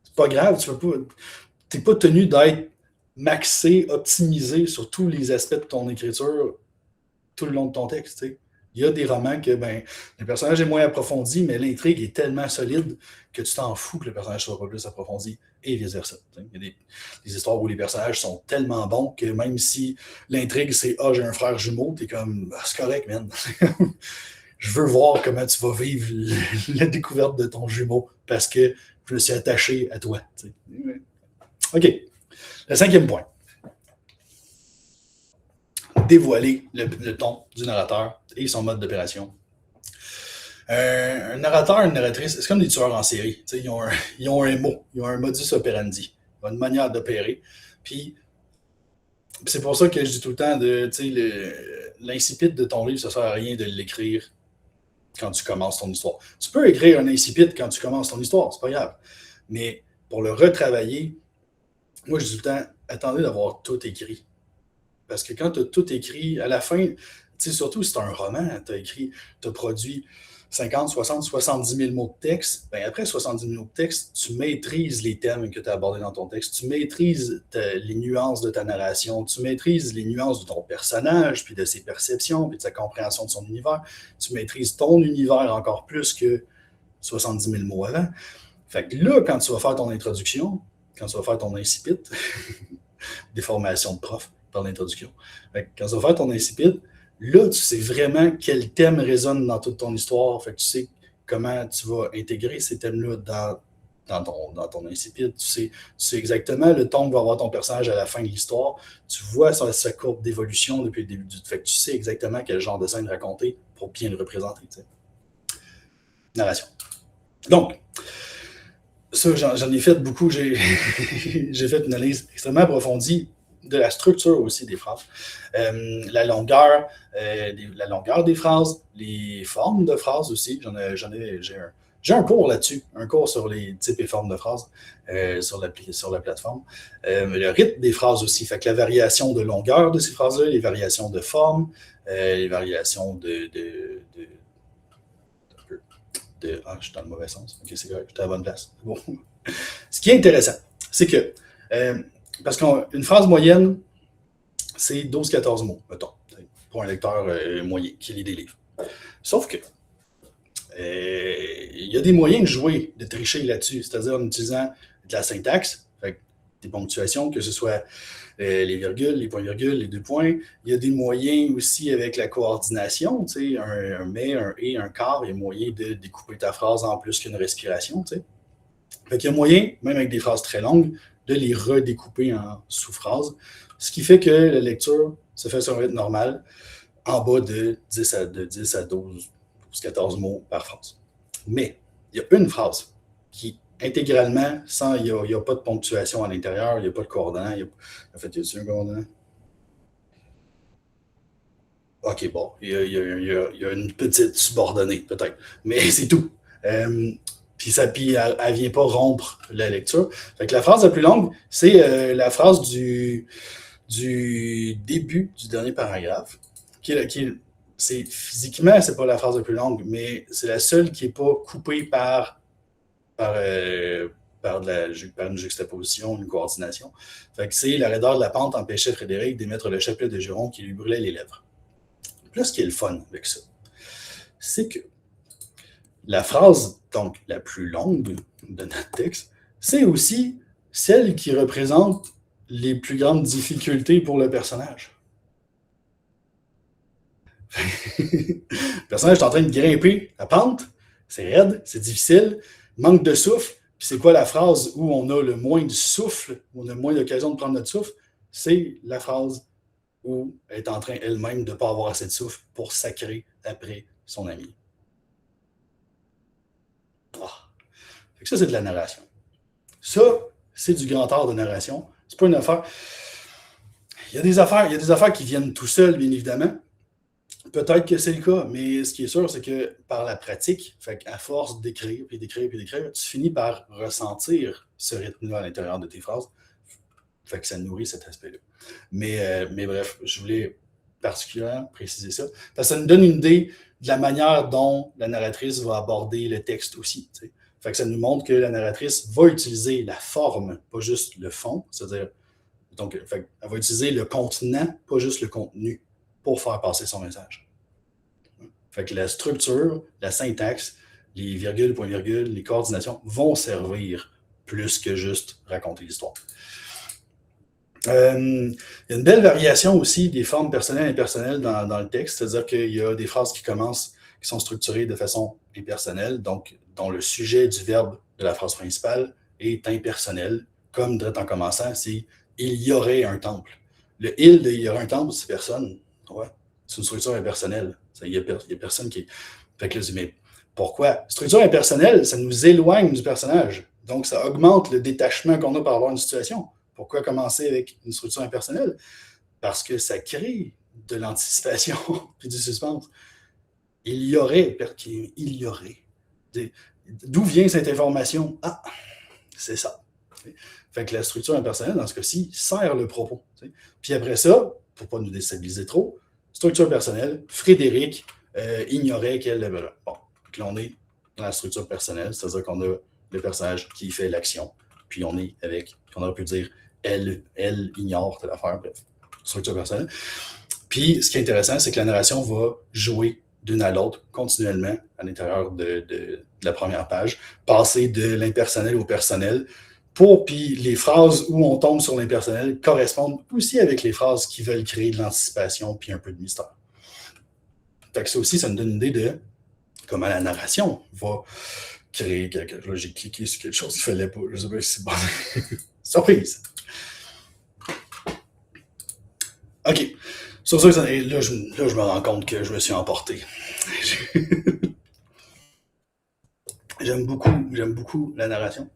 C'est pas grave, tu n'es pas tenu d'être maxé, optimisé sur tous les aspects de ton écriture tout le long de ton texte. T'sais. Il y a des romans que le personnage est moins approfondi, mais l'intrigue est tellement solide que tu t'en fous que le personnage soit pas plus approfondi et vice-versa. Il y a des histoires où les personnages sont tellement bons que même si l'intrigue c'est j'ai un frère jumeau, t'es comme c'est correct, man. Je veux voir comment tu vas vivre la découverte de ton jumeau parce que je me suis attaché à toi. T'sais. OK. Le 5e point. Dévoiler le ton du narrateur et son mode d'opération. Un narrateur, une narratrice, c'est comme des tueurs en série. Ils ont un mot, ils ont un modus operandi, ils ont une manière d'opérer. Puis, c'est pour ça que je dis tout le temps, l'incipit de ton livre, ça ne sert à rien de l'écrire quand tu commences ton histoire. Tu peux écrire un incipit quand tu commences ton histoire, c'est pas grave. Mais pour le retravailler, moi, je dis tout le temps, attendez d'avoir tout écrit. Parce que quand tu as tout écrit, à la fin, surtout si c'est un roman, tu as produit 50, 60, 70 000 mots de texte, après 70 000 mots de texte, tu maîtrises les thèmes que tu as abordés dans ton texte, tu maîtrises les nuances de ta narration, tu maîtrises les nuances de ton personnage, puis de ses perceptions, puis de sa compréhension de son univers, tu maîtrises ton univers encore plus que 70 000 mots avant. Fait que là, quand tu vas faire ton introduction, quand tu vas faire ton incipit, déformation de prof, par l'introduction. Quand tu vas faire ton incipit, là, tu sais vraiment quel thème résonne dans toute ton histoire. Fait que tu sais comment tu vas intégrer ces thèmes-là dans ton incipit. Tu sais exactement le ton que va avoir ton personnage à la fin de l'histoire. Tu vois sa courbe d'évolution depuis le début. Fait que tu sais exactement quel genre de scène raconter pour bien le représenter. T'sais. Narration. Donc, Ça, j'en ai fait beaucoup. J'ai fait une analyse extrêmement approfondie de la structure aussi des phrases. La longueur des phrases, les formes de phrases aussi. J'ai un cours là-dessus, un cours sur les types et formes de phrases sur la plateforme. Le rythme des phrases aussi, fait que la variation de longueur de ces phrases-là, les variations de forme, les variations ah, je suis dans le mauvais sens. Ok, c'est correct, j'étais à la bonne place. Bon. Ce qui est intéressant, c'est que, parce qu'une phrase moyenne, c'est 12-14 mots, mettons, pour un lecteur moyen qui lit des livres. Sauf que, il y a des moyens de jouer, de tricher là-dessus, c'est-à-dire en utilisant de la syntaxe, des ponctuations, que ce soit les virgules, les points-virgules, les deux points. Il y a des moyens aussi avec la coordination, tu sais, un mais, un et, un quart, il y a moyen de découper ta phrase en plus qu'une respiration, tu sais. Fait qu'il y a moyen, même avec des phrases très longues, de les redécouper en sous-phrases, ce qui fait que la lecture se fait sur un rythme normal, en bas de 10 à 12, 14 mots par phrase. Mais il y a une phrase qui, intégralement, il n'y a pas de ponctuation à l'intérieur, il n'y a pas de coordonnant. En fait, y a-t-il un coordonnant? OK, bon, il y a une petite subordonnée, peut-être. Mais c'est tout. Puis elle ne vient pas rompre la lecture. Fait que la phrase la plus longue, c'est la phrase du début du dernier paragraphe, physiquement, c'est pas la phrase la plus longue, mais c'est la seule qui n'est pas coupée par, euh, par une juxtaposition, une coordination. Fait que c'est la raideur de la pente empêchait Frédéric d'émettre le chapelet de juron qui lui brûlait les lèvres. Puis là, ce qui est le fun avec ça, c'est que la phrase, donc la plus longue de notre texte, c'est aussi celle qui représente les plus grandes difficultés pour le personnage. Le personnage est en train de grimper la pente, c'est raide, c'est difficile, manque de souffle. Puis c'est quoi la phrase où on a le moins de souffle, où on a moins d'occasion de prendre notre souffle? C'est la phrase où elle est en train elle-même de ne pas avoir assez de souffle pour sacrer après son ami. Oh. Fait que ça, c'est de la narration. Ça, c'est du grand art de narration. C'est pas une affaire. Il y a des affaires qui viennent tout seules, bien évidemment. Peut-être que c'est le cas, mais ce qui est sûr, c'est que par la pratique, fait qu'à force d'écrire, puis d'écrire, puis d'écrire, tu finis par ressentir ce rythme-là à l'intérieur de tes phrases. Fait que ça nourrit cet aspect-là. Mais bref, je voulais particulièrement préciser ça, parce que ça nous donne une idée de la manière dont la narratrice va aborder le texte aussi. T'sais. Fait que ça nous montre que la narratrice va utiliser la forme, pas juste le fond, c'est-à-dire, donc, elle va utiliser le contenant, pas juste le contenu, pour faire passer son message. Fait que la structure, la syntaxe, les virgules, points-virgules, les coordinations vont servir plus que juste raconter l'histoire. Il y a une belle variation aussi des formes personnelles et impersonnelles dans le texte, c'est-à-dire qu'il y a des phrases qui sont structurées de façon impersonnelle, donc dont le sujet du verbe de la phrase principale est impersonnel, comme direct en commençant, c'est « il y aurait un temple ». Le « il » de « il y aurait un temple », c'est personne. Ouais. C'est une structure impersonnelle. Il n'y a personne qui... Fait que là, mais pourquoi? Structure impersonnelle, ça nous éloigne du personnage. Donc, ça augmente le détachement qu'on a par rapport à une situation. Pourquoi commencer avec une structure impersonnelle? Parce que ça crée de l'anticipation et du suspense. Il y aurait. D'où vient cette information? Ah, c'est ça. Fait que la structure impersonnelle, dans ce cas-ci, sert le propos. Puis après ça, pour ne pas nous déstabiliser trop, structure personnelle, Frédéric ignorait qu'elle avait là. Bon, donc là, on est dans la structure personnelle, c'est-à-dire qu'on a le personnage qui fait l'action, puis on aurait pu dire elle ignore telle affaire, bref, structure personnelle. Puis ce qui est intéressant, c'est que la narration va jouer d'une à l'autre continuellement à l'intérieur de la première page, passer de l'impersonnel au personnel, puis les phrases où on tombe sur l'impersonnel correspondent aussi avec les phrases qui veulent créer de l'anticipation puis un peu de mystère. Fait que ça aussi, ça nous donne une idée de comment la narration va créer quelque chose. Là, j'ai cliqué sur quelque chose qu'il ne fallait pas. Je ne sais pas si c'est bon. Surprise! OK. Sur ça, là, je me rends compte que je me suis emporté. J'aime beaucoup la narration.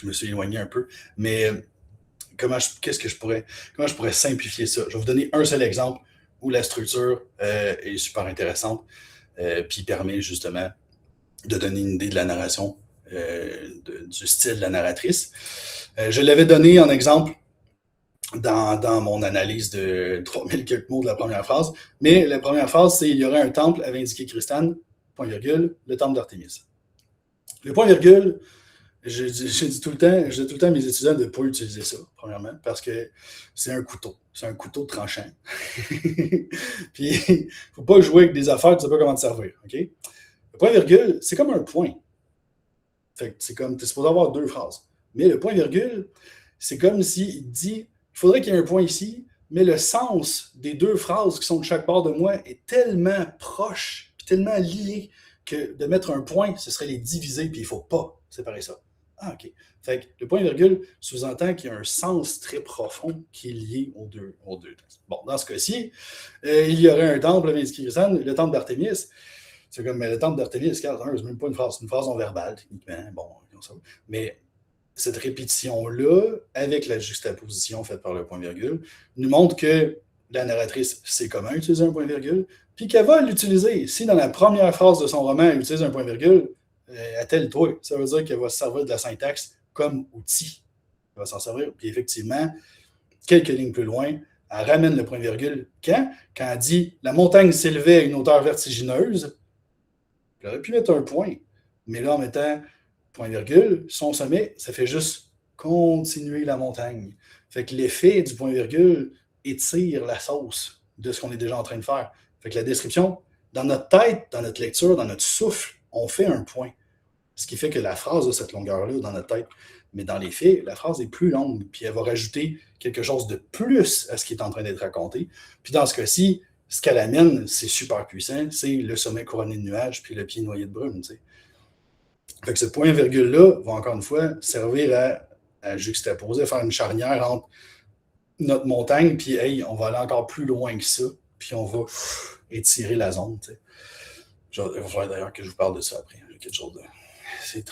je me suis éloigné un peu. Mais comment je pourrais simplifier ça? Je vais vous donner un seul exemple où la structure est super intéressante, puis permet justement de donner une idée de la narration, du style de la narratrice. Je l'avais donné en exemple dans mon analyse de 3000 quelques mots de la première phrase, mais la première phrase, c'est « Il y aurait un temple, avait indiqué Christane, point virgule, le temple d'Artémis ». Le point virgule, je dis tout le temps à mes étudiants de ne pas utiliser ça, premièrement, parce que c'est un couteau tranchant. Puis, il ne faut pas jouer avec des affaires, tu ne sais pas comment te servir, OK? Le point virgule, c'est comme un point. Fait que c'est comme, tu es supposé avoir deux phrases. Mais le point virgule, c'est comme s'il dit, il faudrait qu'il y ait un point ici, mais le sens des deux phrases qui sont de chaque part de moi est tellement proche, puis tellement lié, que de mettre un point, ce serait les diviser, puis il ne faut pas séparer ça. Ah, OK. Fait que le point-virgule sous-entend qu'il y a un sens très profond qui est lié aux deux textes. Bon, dans ce cas-ci, il y aurait un temple, le temple d'Artémis. C'est comme, mais le temple d'Artémis, c'est même pas une phrase, c'est une phrase non verbale, techniquement. Bon, mais cette répétition-là, avec la juxtaposition faite par le point-virgule, nous montre que la narratrice sait comment utiliser un point-virgule, puis qu'elle va l'utiliser. Si dans la première phrase de son roman, elle utilise un point-virgule, attelle-toi. Ça veut dire qu'elle va se servir de la syntaxe comme outil. Elle va s'en servir. Puis effectivement, quelques lignes plus loin, elle ramène le point-virgule. Quand elle dit « La montagne s'élevait à une hauteur vertigineuse », elle aurait pu mettre un point. Mais là, en mettant point-virgule, son sommet, ça fait juste continuer la montagne. Fait que l'effet du point-virgule étire la sauce de ce qu'on est déjà en train de faire. Fait que la description, dans notre tête, dans notre lecture, dans notre souffle, on fait un point. Ce qui fait que la phrase a cette longueur-là dans notre tête. Mais dans les faits, la phrase est plus longue, puis elle va rajouter quelque chose de plus à ce qui est en train d'être raconté. Puis dans ce cas-ci, ce qu'elle amène, c'est super puissant, c'est le sommet couronné de nuages, puis le pied noyé de brume. T'sais. Fait que ce point-virgule-là va encore une fois servir à juxtaposer, à faire une charnière entre notre montagne, puis hey, on va aller encore plus loin que ça, puis on va étirer la zone. T'sais. Il va falloir d'ailleurs que je vous parle de ça après. Quelque chose de... C'est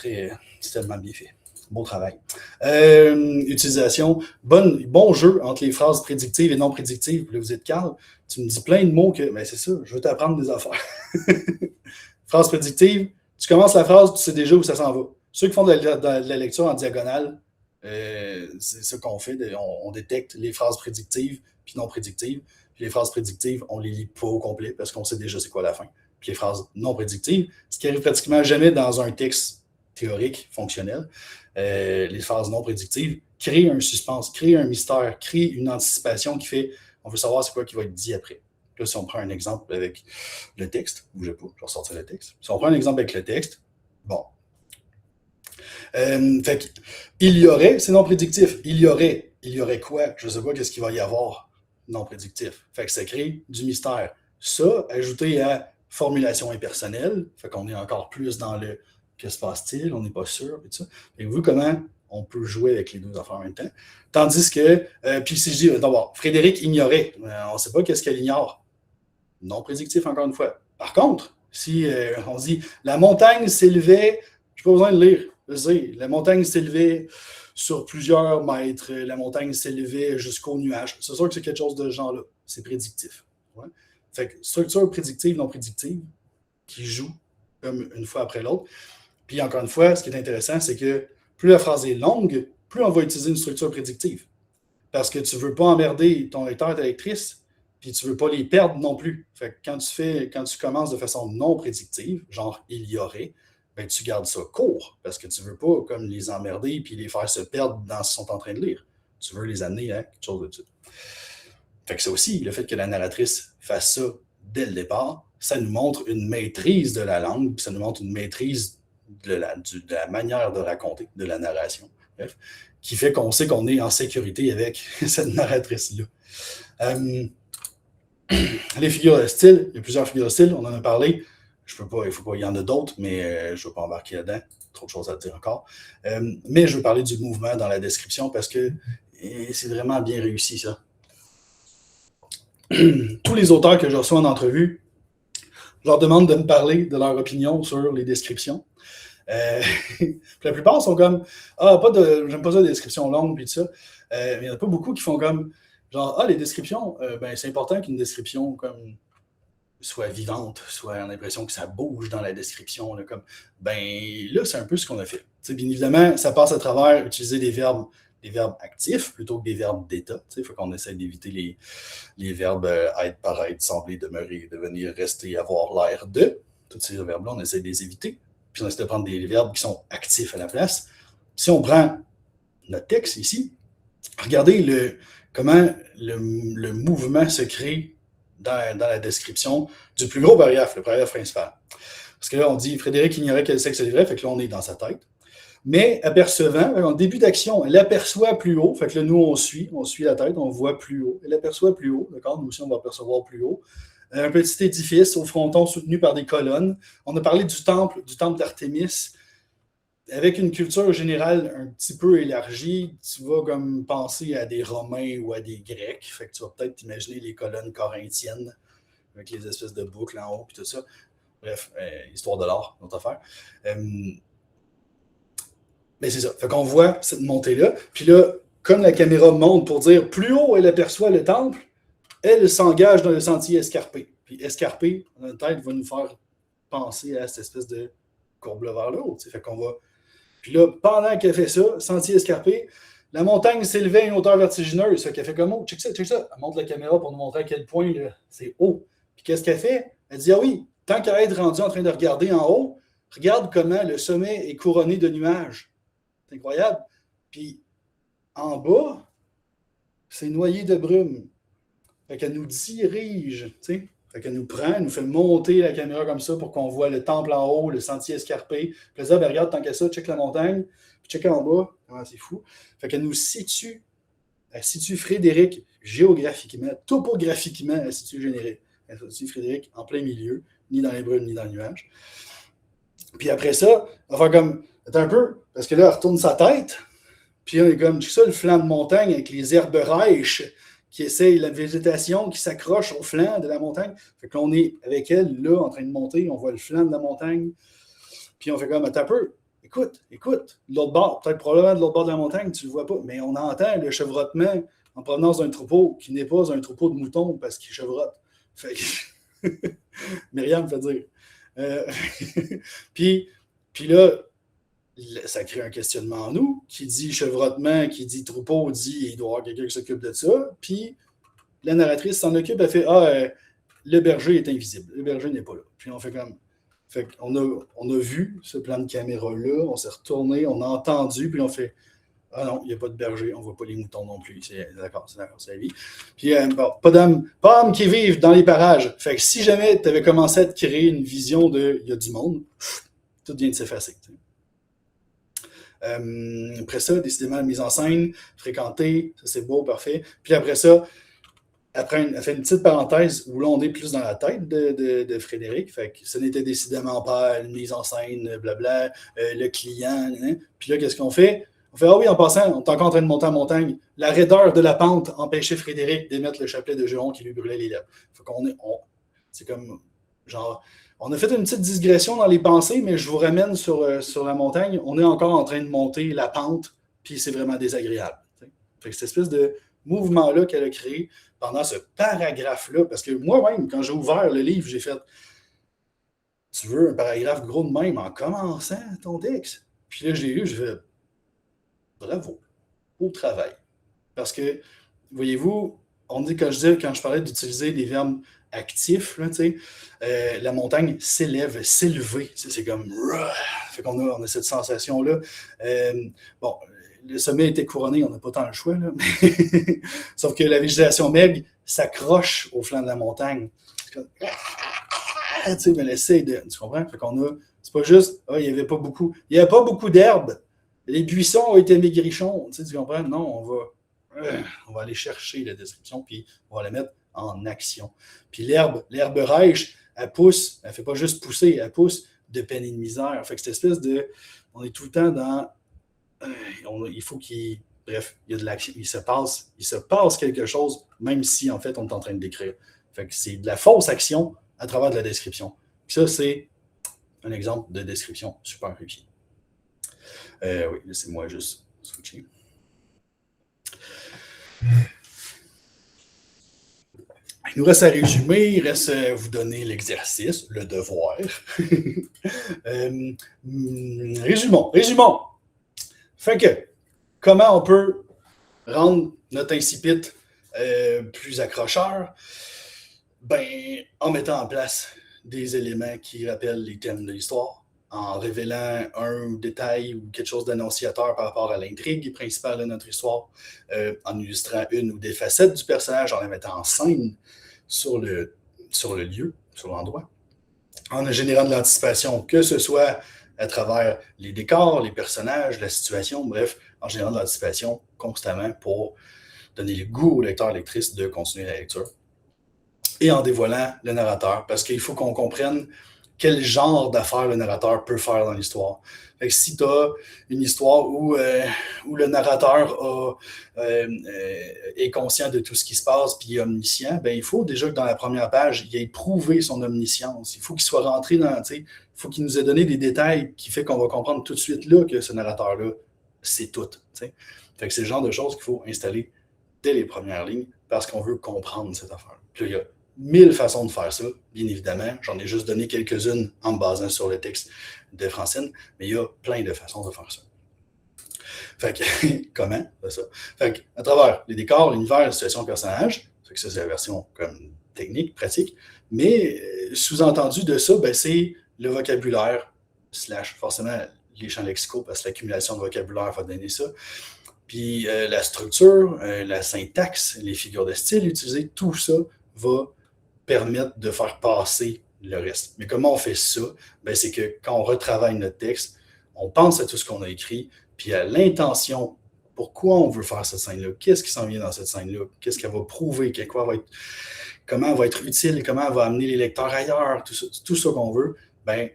tellement bien fait. Beau travail. Utilisation. Bon jeu entre les phrases prédictives et non prédictives. Là, vous êtes calme. Tu me dis plein de mots que. Mais c'est ça, je veux t'apprendre des affaires. Phrase prédictive. Tu commences la phrase, tu sais déjà où ça s'en va. Ceux qui font de la lecture en diagonale, c'est ce qu'on fait. On détecte les phrases prédictives puis non prédictives. Puis les phrases prédictives, on les lit pas au complet parce qu'on sait déjà c'est quoi la fin. Puis les phrases non prédictives, ce qui arrive pratiquement jamais dans un texte théorique, fonctionnel. Les phrases non prédictives créent un suspense, créent un mystère, créent une anticipation qui fait on veut savoir c'est quoi qui va être dit après. Là, si on prend un exemple avec le texte, bougez pas, je vais ressortir le texte. Si on prend un exemple avec le texte, bon. Fait il y aurait, c'est non prédictif. Il y aurait quoi? Je ne sais pas qu'est-ce qu'il va y avoir non prédictif. Fait que ça crée du mystère. Ça, ajouté à formulation impersonnelle, fait qu'on est encore plus dans le que se passe-t-il, on n'est pas sûr, et tout ça. Et vous, comment on peut jouer avec les deux affaires en même temps? Tandis que, puis si je dis, d'abord, Frédéric ignorait, on ne sait pas qu'est-ce qu'elle ignore. Non prédictif, encore une fois. Par contre, si on dit, la montagne s'élevait, je n'ai pas besoin de lire, je sais, la montagne s'élevait sur plusieurs mètres, la montagne s'élevait jusqu'au nuage. C'est sûr que c'est quelque chose de ce genre-là. C'est prédictif. Ouais. Fait que structure prédictive, non prédictive, qui joue comme une fois après l'autre. Puis encore une fois, ce qui est intéressant, c'est que plus la phrase est longue, plus on va utiliser une structure prédictive. Parce que tu ne veux pas emmerder ton lecteur et ta lectrice, puis tu ne veux pas les perdre non plus. Fait que quand tu commences de façon non prédictive, genre il y aurait, ben tu gardes ça court, parce que tu ne veux pas comme les emmerder puis les faire se perdre dans ce qu'ils sont en train de lire. Tu veux les amener à quelque chose de tout. Fait que ça aussi, le fait que la narratrice fasse ça dès le départ, ça nous montre une maîtrise de la langue, puis ça nous montre une maîtrise de la manière de raconter, de la narration, bref, qui fait qu'on sait qu'on est en sécurité avec cette narratrice-là. Les figures de style, il y a plusieurs figures de style, on en a parlé. Je peux pas, il y en a d'autres, mais je ne veux pas embarquer là-dedans. Trop de choses à dire encore. Mais je veux parler du mouvement dans la description parce que c'est vraiment bien réussi, ça. Tous les auteurs que je reçois en entrevue, je leur demande de me parler de leur opinion sur les descriptions. Puis la plupart sont comme ah, j'aime pas ça, des descriptions longues, puis tout ça. Mais il n'y en a pas beaucoup qui font comme genre ah, les descriptions, ben, c'est important qu'une description comme soit vivante, soit en l'impression que ça bouge dans la description. Là, comme, ben là, c'est un peu ce qu'on a fait. T'sais, bien évidemment, ça passe à travers utiliser des verbes actifs plutôt que des verbes d'état. Il faut qu'on essaie d'éviter les verbes être, paraître, sembler, demeurer, devenir, rester, avoir l'air de. Tous ces verbes-là, on essaie de les éviter. Puis on essaie de prendre des verbes qui sont actifs à la place. Si on prend notre texte ici, regardez comment le mouvement se crée dans la description du plus gros paragraphe, le paragraphe principal. Parce que là, on dit Frédéric ignorait quel sexe elle est vrai, fait que là, on est dans sa tête. Mais apercevant, en début d'action, elle aperçoit plus haut, fait que là, nous, on suit la tête, on voit plus haut. Elle aperçoit plus haut, d'accord? Nous aussi, on va apercevoir plus haut. Un petit édifice au fronton soutenu par des colonnes. On a parlé du temple d'Artémis. Avec une culture générale un petit peu élargie, tu vas comme penser à des Romains ou à des Grecs. Fait que tu vas peut-être imaginer les colonnes corinthiennes avec les espèces de boucles en haut et tout ça. Bref, histoire de l'art, notre affaire. Mais c'est ça. Fait qu'on voit cette montée-là. Puis là, comme la caméra monte pour dire plus haut elle aperçoit le temple, elle s'engage dans le sentier escarpé. Puis escarpé, dans notre tête, va nous faire penser à cette espèce de courbe-là vers le haut. Fait qu'on va. Puis là, pendant qu'elle fait ça, sentier escarpé, la montagne s'élevait à une hauteur vertigineuse. Fait qu'elle fait comme, oh, check ça. Elle monte la caméra pour nous montrer à quel point c'est haut. Puis qu'est-ce qu'elle fait? Elle dit, ah oui, tant qu'elle est rendue en train de regarder en haut, regarde comment le sommet est couronné de nuages. C'est incroyable. Puis en bas, c'est noyé de brume. Fait qu'elle nous dirige, tu sais. Fait qu'elle nous prend, elle nous fait monter la caméra comme ça pour qu'on voit le temple en haut, le sentier escarpé. Puis là, ben, regarde, tant qu'à ça, check la montagne, puis check en bas. Ah, c'est fou. Fait qu'elle nous situe, elle situe Frédéric géographiquement, topographiquement, elle situe Frédéric en plein milieu, ni dans les brumes, ni dans le nuage. Puis après ça, elle va faire comme, attends un peu, parce que là, elle retourne sa tête, puis on est comme, tout ça, le flanc de montagne avec les herbes rêches qui essaye la végétation qui s'accroche au flanc de la montagne. Fait qu'on est avec elle, là, en train de monter, on voit le flanc de la montagne, puis on fait comme, attends un peu, écoute, de l'autre bord, peut-être probablement de l'autre bord de la montagne, tu ne le vois pas, mais on entend le chevrotement en provenance d'un troupeau qui n'est pas un troupeau de moutons parce qu'il chevrotte. Fait que Myriam me fait dire. Puis là, ça crée un questionnement en nous. Qui dit chevrotement, qui dit troupeau, dit il doit y avoir quelqu'un qui s'occupe de ça. Puis la narratrice s'en occupe, elle fait le berger est invisible. Le berger n'est pas là. Puis on fait comme. Fait qu'on a vu ce plan de caméra-là, on s'est retourné, on a entendu, puis on fait ah non, il n'y a pas de berger, on ne voit pas les moutons non plus. D'accord, c'est la vie. Puis bon, pas d'hommes qui vivent dans les parages. Fait que si jamais tu avais commencé à te créer une vision de il y a du monde, tout vient de s'effacer. Après ça, décidément, la mise en scène, fréquenter, ça c'est beau, parfait. Puis après ça, elle fait une petite parenthèse où là, on est plus dans la tête de Frédéric. Fait que ce n'était décidément pas une mise en scène, blabla, le client. Hein. Puis là, qu'est-ce qu'on fait? On fait, ah oui, en passant, on est encore en train de monter en montagne. La raideur de la pente empêchait Frédéric d'émettre le chapelet de Géron qui lui brûlait les lèvres. Fait qu'on c'est comme, genre, on a fait une petite digression dans les pensées, mais je vous ramène sur la montagne. On est encore en train de monter la pente, puis c'est vraiment désagréable. Fait que cette espèce de mouvement-là qu'elle a créé pendant ce paragraphe-là, parce que moi-même, quand j'ai ouvert le livre, j'ai fait « Tu veux un paragraphe gros de même en commençant ton texte? » Puis là, je l'ai lu, j'ai fait « Bravo, beau travail. » Parce que, voyez-vous, on dit quand je parlais d'utiliser des verbes actifs, là, la montagne s'élève, s'élever. C'est comme fait qu'on a cette sensation-là. Bon, le sommet était couronné, on n'a pas tant le choix, là, mais sauf que la végétation maigre s'accroche au flanc de la montagne. Mais elle essaie de. Tu comprends? Fait qu'on a. C'est pas juste, il n'y avait pas beaucoup. Il n'y avait pas beaucoup d'herbes. Les buissons ont été maigrichons. Tu comprends? Non, on va aller chercher la description, puis on va la mettre en action. Puis l'herbe rêche, elle pousse, elle ne fait pas juste pousser, elle pousse de peine et de misère. Fait que cette espèce de. On est tout le temps dans. Il faut qu'il. Bref, il y a de l'action. Il se passe quelque chose, même si en fait on est en train de décrire. Fait que c'est de la fausse action à travers de la description. Puis ça, c'est un exemple de description super réussi. Oui, laissez-moi juste switcher. Il nous reste à résumer, il reste à vous donner l'exercice, le devoir. Résumons. Fait que, comment on peut rendre notre incipit plus accrocheur? Ben, en mettant en place des éléments qui rappellent les thèmes de l'histoire, en révélant un détail ou quelque chose d'annonciateur par rapport à l'intrigue principale de notre histoire, en illustrant une ou des facettes du personnage, en la mettant en scène sur le lieu, sur l'endroit, en générant de l'anticipation, que ce soit à travers les décors, les personnages, la situation, bref, en générant de l'anticipation constamment pour donner le goût au lecteur, lectrice de continuer la lecture. Et en dévoilant le narrateur, parce qu'il faut qu'on comprenne quel genre d'affaires le narrateur peut faire dans l'histoire. Fait que si tu as une histoire où le narrateur est conscient de tout ce qui se passe puis est omniscient, ben, il faut déjà que dans la première page, il ait prouvé son omniscience. Il faut qu'il soit rentré dans, il faut qu'il nous ait donné des détails qui fait qu'on va comprendre tout de suite là que ce narrateur-là, c'est tout. Fait que c'est le genre de choses qu'il faut installer dès les premières lignes parce qu'on veut comprendre cette affaire. Puis là, il y a 1000 façons de faire ça, bien évidemment. J'en ai juste donné quelques-unes en me basant sur le texte de Francine, mais il y a plein de façons de faire ça. Fait que, comment? C'est ça. Fait que, à travers les décors, l'univers, la situation, le personnage, ça, c'est la version comme technique, pratique, mais sous-entendu de ça, ben, c'est le vocabulaire, / forcément les champs lexicaux, parce que l'accumulation de vocabulaire va donner ça. Puis la structure, la syntaxe, les figures de style utilisées, tout ça va permettre de faire passer le reste. Mais comment on fait ça? Ben, c'est que quand on retravaille notre texte, on pense à tout ce qu'on a écrit, puis à l'intention, pourquoi on veut faire cette scène-là, qu'est-ce qui s'en vient dans cette scène-là, qu'est-ce qu'elle va prouver, comment elle va être utile, comment elle va amener les lecteurs ailleurs, tout ça qu'on veut, ben,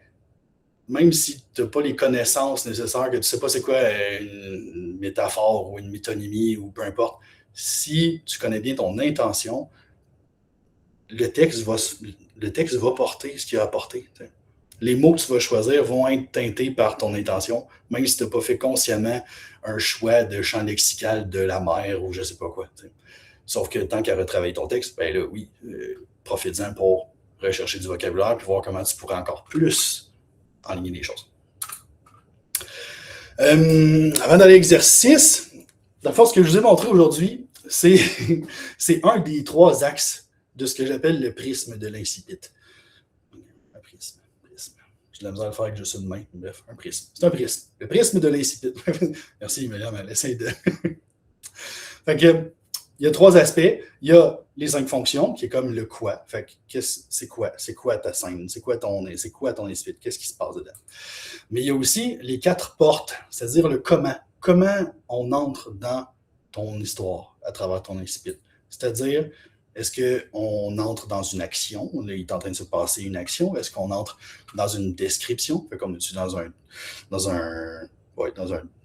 même si tu n'as pas les connaissances nécessaires, que tu ne sais pas c'est quoi une métaphore ou une métonymie ou peu importe, si tu connais bien ton intention, le texte va porter ce qu'il a apporté. Les mots que tu vas choisir vont être teintés par ton intention, même si tu n'as pas fait consciemment un choix de champ lexical de la mer ou je ne sais pas quoi. Sauf que tant qu'à retravailler ton texte, ben là, oui, profite-en pour rechercher du vocabulaire puis voir comment tu pourrais encore plus enligner les choses. Avant d'aller à l'exercice, dans le fond, ce que je vous ai montré aujourd'hui, c'est un des 3 axes de ce que j'appelle le prisme de l'incipit. Un prisme. J'ai de la misère à le faire avec juste une main. Bref, un prisme. C'est un prisme. Le prisme de l'incipit. Merci, Myriam, elle essaie de... Fait que, il y a 3 aspects. Il y a les 5 fonctions, qui est comme le quoi. Fait que, c'est quoi? C'est quoi ta scène? C'est quoi ton incipit? Qu'est-ce qui se passe dedans? Mais il y a aussi les 4 portes, c'est-à-dire le comment. Comment on entre dans ton histoire à travers ton incipit? C'est-à-dire, est-ce qu'on entre dans une action? Là, il est en train de se passer une action. Est-ce qu'on entre dans une description? Comme tu es dans un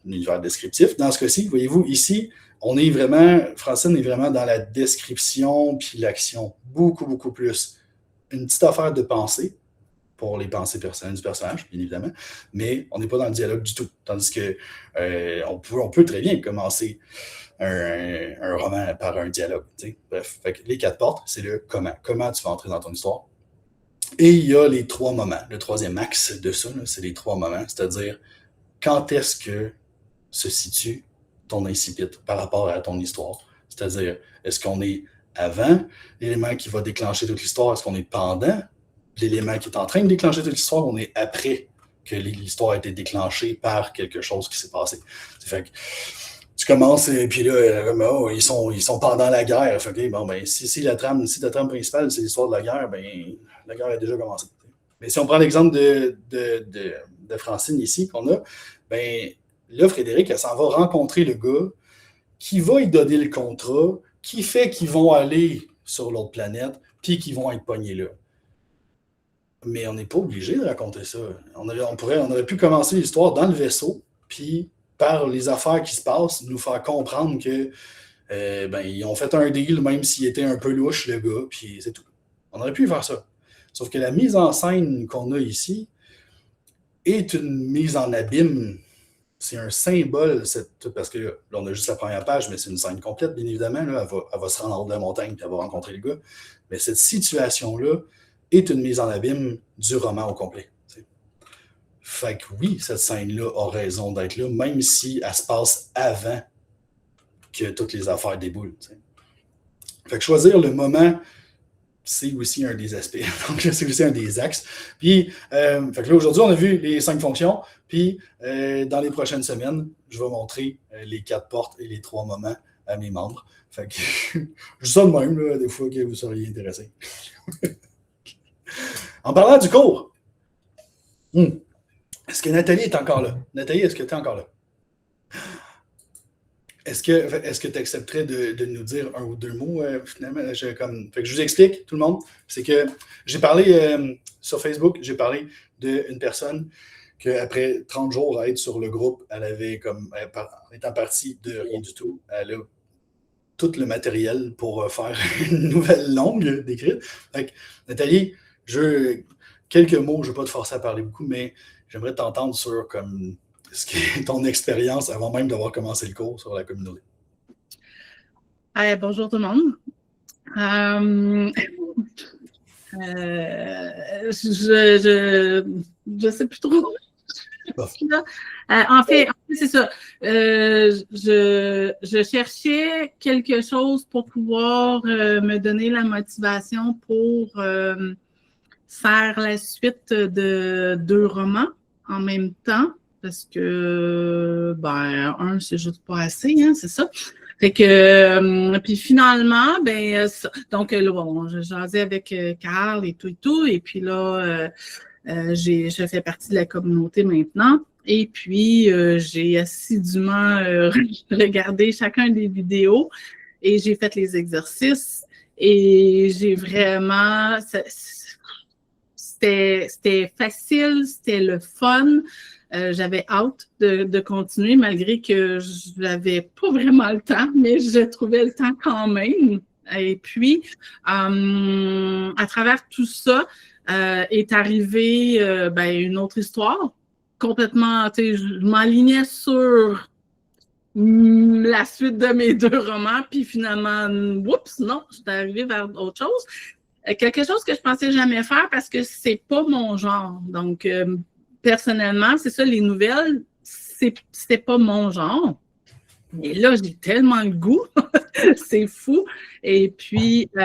univers descriptif. Dans ce cas-ci, voyez-vous, ici, Francine est vraiment dans la description puis l'action. Beaucoup, beaucoup plus. Une petite affaire de pensée pour les pensées personnelles du personnage, bien évidemment, mais on n'est pas dans le dialogue du tout. Tandis que on peut très bien commencer un roman par un dialogue. Bref, fait que les 4 portes, c'est le comment. Comment tu vas entrer dans ton histoire. Et il y a les 3 moments. Le 3e axe de ça, c'est les 3 moments, c'est-à-dire quand est-ce que se situe ton incipit par rapport à ton histoire. C'est-à-dire, est-ce qu'on est avant l'élément qui va déclencher toute l'histoire? Est-ce qu'on est pendant l'élément qui est en train de déclencher toute l'histoire? On est après que l'histoire a été déclenchée par quelque chose qui s'est passé. Fait que tu commences et puis là, ils sont pendant la guerre. Fait que, bon, ben, si la trame principale, c'est l'histoire de la guerre, ben, la guerre a déjà commencé. Mais si on prend l'exemple de Francine ici qu'on a, ben, là, Frédéric, elle s'en va rencontrer le gars qui va lui donner le contrat, qui fait qu'ils vont aller sur l'autre planète, puis qu'ils vont être pognés là. Mais on n'est pas obligé de raconter ça. On aurait pu commencer l'histoire dans le vaisseau, puis par les affaires qui se passent, nous faire comprendre que ils ont fait un deal, même s'il était un peu louche, le gars, puis c'est tout. On aurait pu faire ça. Sauf que la mise en scène qu'on a ici est une mise en abîme c'est un symbole, parce que là, on a juste la première page, mais c'est une scène complète, bien évidemment. Là, elle va se rendre en haut de la montagne et elle va rencontrer le gars. Mais cette situation-là est une mise en abîme du roman au complet. T'sais. Fait que oui, cette scène-là a raison d'être là, même si elle se passe avant que toutes les affaires déboulent. T'sais. Fait que choisir le moment, c'est aussi un des aspects. Donc, c'est aussi un des axes. Puis, fait que là, aujourd'hui, on a vu les 5 fonctions. Puis, dans les prochaines semaines, je vais montrer les 4 portes et les 3 moments à mes membres. Fait que, je dis ça de même, là, des fois que vous seriez intéressés. En parlant du cours, est-ce que Nathalie est encore là? Nathalie, est-ce que tu es encore là? Est-ce que tu accepterais de nous dire un ou deux mots, finalement? Fait que je vous explique, tout le monde. C'est que j'ai parlé sur Facebook, j'ai parlé d'une personne qu'après 30 jours à être sur le groupe, elle avait en étant partie de rien du tout, elle a tout le matériel pour faire une nouvelle longue décrite. Fait que, Nathalie, quelques mots, je ne vais pas te forcer à parler beaucoup, mais j'aimerais t'entendre sur ce qui est ton expérience avant même d'avoir commencé le cours sur la communauté. Bonjour tout le monde. Je sais plus trop. En fait, c'est ça. Je cherchais quelque chose pour pouvoir me donner la motivation pour faire la suite de 2 romans en même temps. Parce que, un, c'est juste pas assez, hein, c'est ça. Fait que, puis finalement, donc là, bon, j'ai jasé avec Carl et tout, et puis là, je fais partie de la communauté maintenant, et puis j'ai assidûment regardé chacun des vidéos, et j'ai fait les exercices, et j'ai vraiment, c'était facile, c'était le fun. J'avais hâte de continuer, malgré que je n'avais pas vraiment le temps, mais je trouvais le temps quand même. Et puis, à travers tout ça, est arrivée une autre histoire. Complètement, je m'alignais sur la suite de mes 2 romans, puis finalement, oups, non, j'étais arrivée vers autre chose. Quelque chose que je pensais jamais faire parce que c'est pas mon genre. Donc, personnellement, c'est ça, les nouvelles, c'était pas mon genre. Mais là, j'ai tellement le goût, c'est fou. Et puis, tu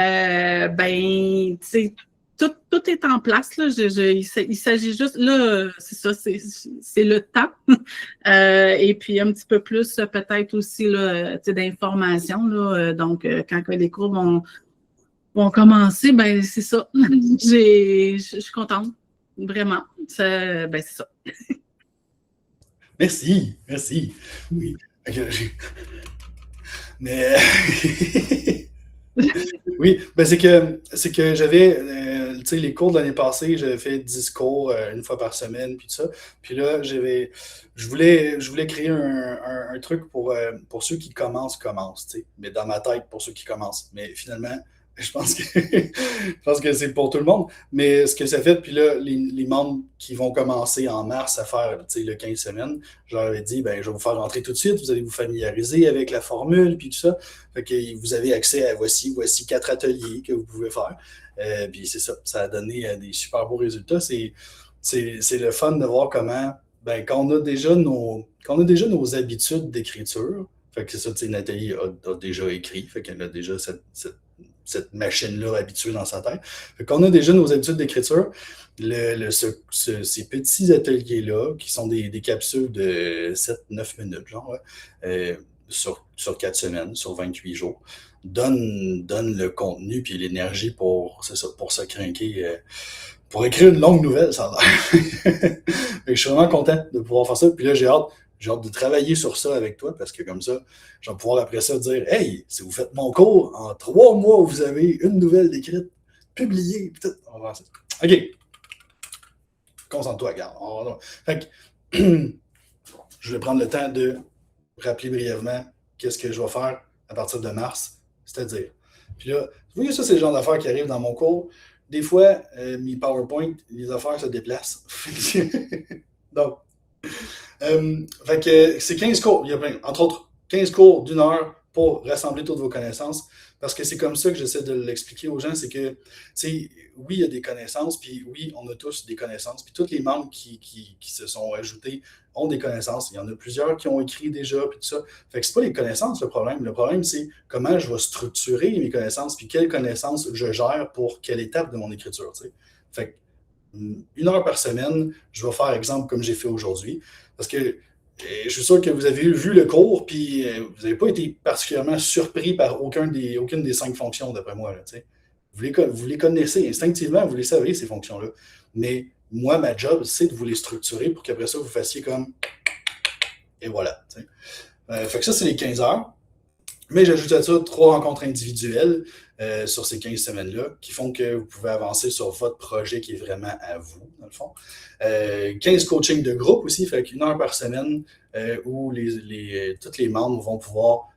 sais, tout est en place, là. Il s'agit juste, là, c'est ça, c'est le temps. Et puis, un petit peu plus, peut-être aussi, là, d'informations, là. Donc, quand les cours vont commencer, c'est ça. Je suis contente, vraiment. C'est ça. Merci. Oui. Mais oui, c'est que j'avais, les cours de l'année passée, j'avais fait 10 cours une fois par semaine, puis tout ça. Puis là, je voulais créer un truc pour ceux qui commencent, mais dans ma tête, pour ceux qui commencent. Mais finalement, je pense que c'est pour tout le monde. Mais ce que ça fait, puis là, les membres qui vont commencer en mars à faire le 15 semaines, je leur avais dit, je vais vous faire rentrer tout de suite, vous allez vous familiariser avec la formule, puis tout ça. Fait que vous avez accès à voici 4 ateliers que vous pouvez faire. Puis c'est ça, ça a donné des super beaux résultats. C'est le fun de voir comment, quand on a déjà nos habitudes d'écriture, fait que c'est ça, Nathalie a déjà écrit, fait qu'elle a déjà cette machine-là habituée dans sa tête. Fait qu'on a déjà nos habitudes d'écriture. Ces petits ateliers-là, qui sont des capsules de 7-9 minutes, genre, sur 4 semaines, sur 28 jours, donnent le contenu puis l'énergie pour se crinquer, pour écrire une longue nouvelle, ça a l'air. Je suis vraiment content de pouvoir faire ça. Puis là, j'ai hâte de travailler sur ça avec toi, parce que comme ça, je vais pouvoir après ça dire « Hey, si vous faites mon cours, en 3 mois, vous avez une nouvelle écrite, publiée. » On va voir ça. OK. Concentre-toi, regarde. Fait que, je vais prendre le temps de rappeler brièvement qu'est-ce que je vais faire à partir de mars. C'est-à-dire, puis là, vous voyez, ça, c'est le genre d'affaires qui arrivent dans mon cours. Des fois, mes PowerPoint, les affaires se déplacent. Donc, Fait que c'est 15 cours. Il y a entre autres 15 cours d'une heure pour rassembler toutes vos connaissances. Parce que c'est comme ça que j'essaie de l'expliquer aux gens, c'est que, tu sais, oui, il y a des connaissances, puis oui, on a tous des connaissances, puis tous les membres qui se sont ajoutés ont des connaissances. Il y en a plusieurs qui ont écrit déjà, puis tout ça. Fait que c'est pas les connaissances le problème. Le problème, c'est comment je vais structurer mes connaissances, puis quelles connaissances je gère pour quelle étape de mon écriture, tu sais. Fait que 1 heure par semaine, je vais faire exemple comme j'ai fait aujourd'hui. Parce que je suis sûr que vous avez vu le cours, puis vous n'avez pas été particulièrement surpris par aucune des 5 fonctions, d'après moi. Là, vous les connaissez instinctivement, vous les savez, ces fonctions-là. Mais moi, ma job, c'est de vous les structurer pour qu'après ça, vous fassiez comme. Et voilà. Fait que ça, c'est les 15 heures. Mais j'ajoute à ça 3 rencontres individuelles sur ces 15 semaines-là qui font que vous pouvez avancer sur votre projet qui est vraiment à vous, dans le fond. 15 coachings de groupe aussi, fait qu'1 heure par semaine où tous les membres vont pouvoir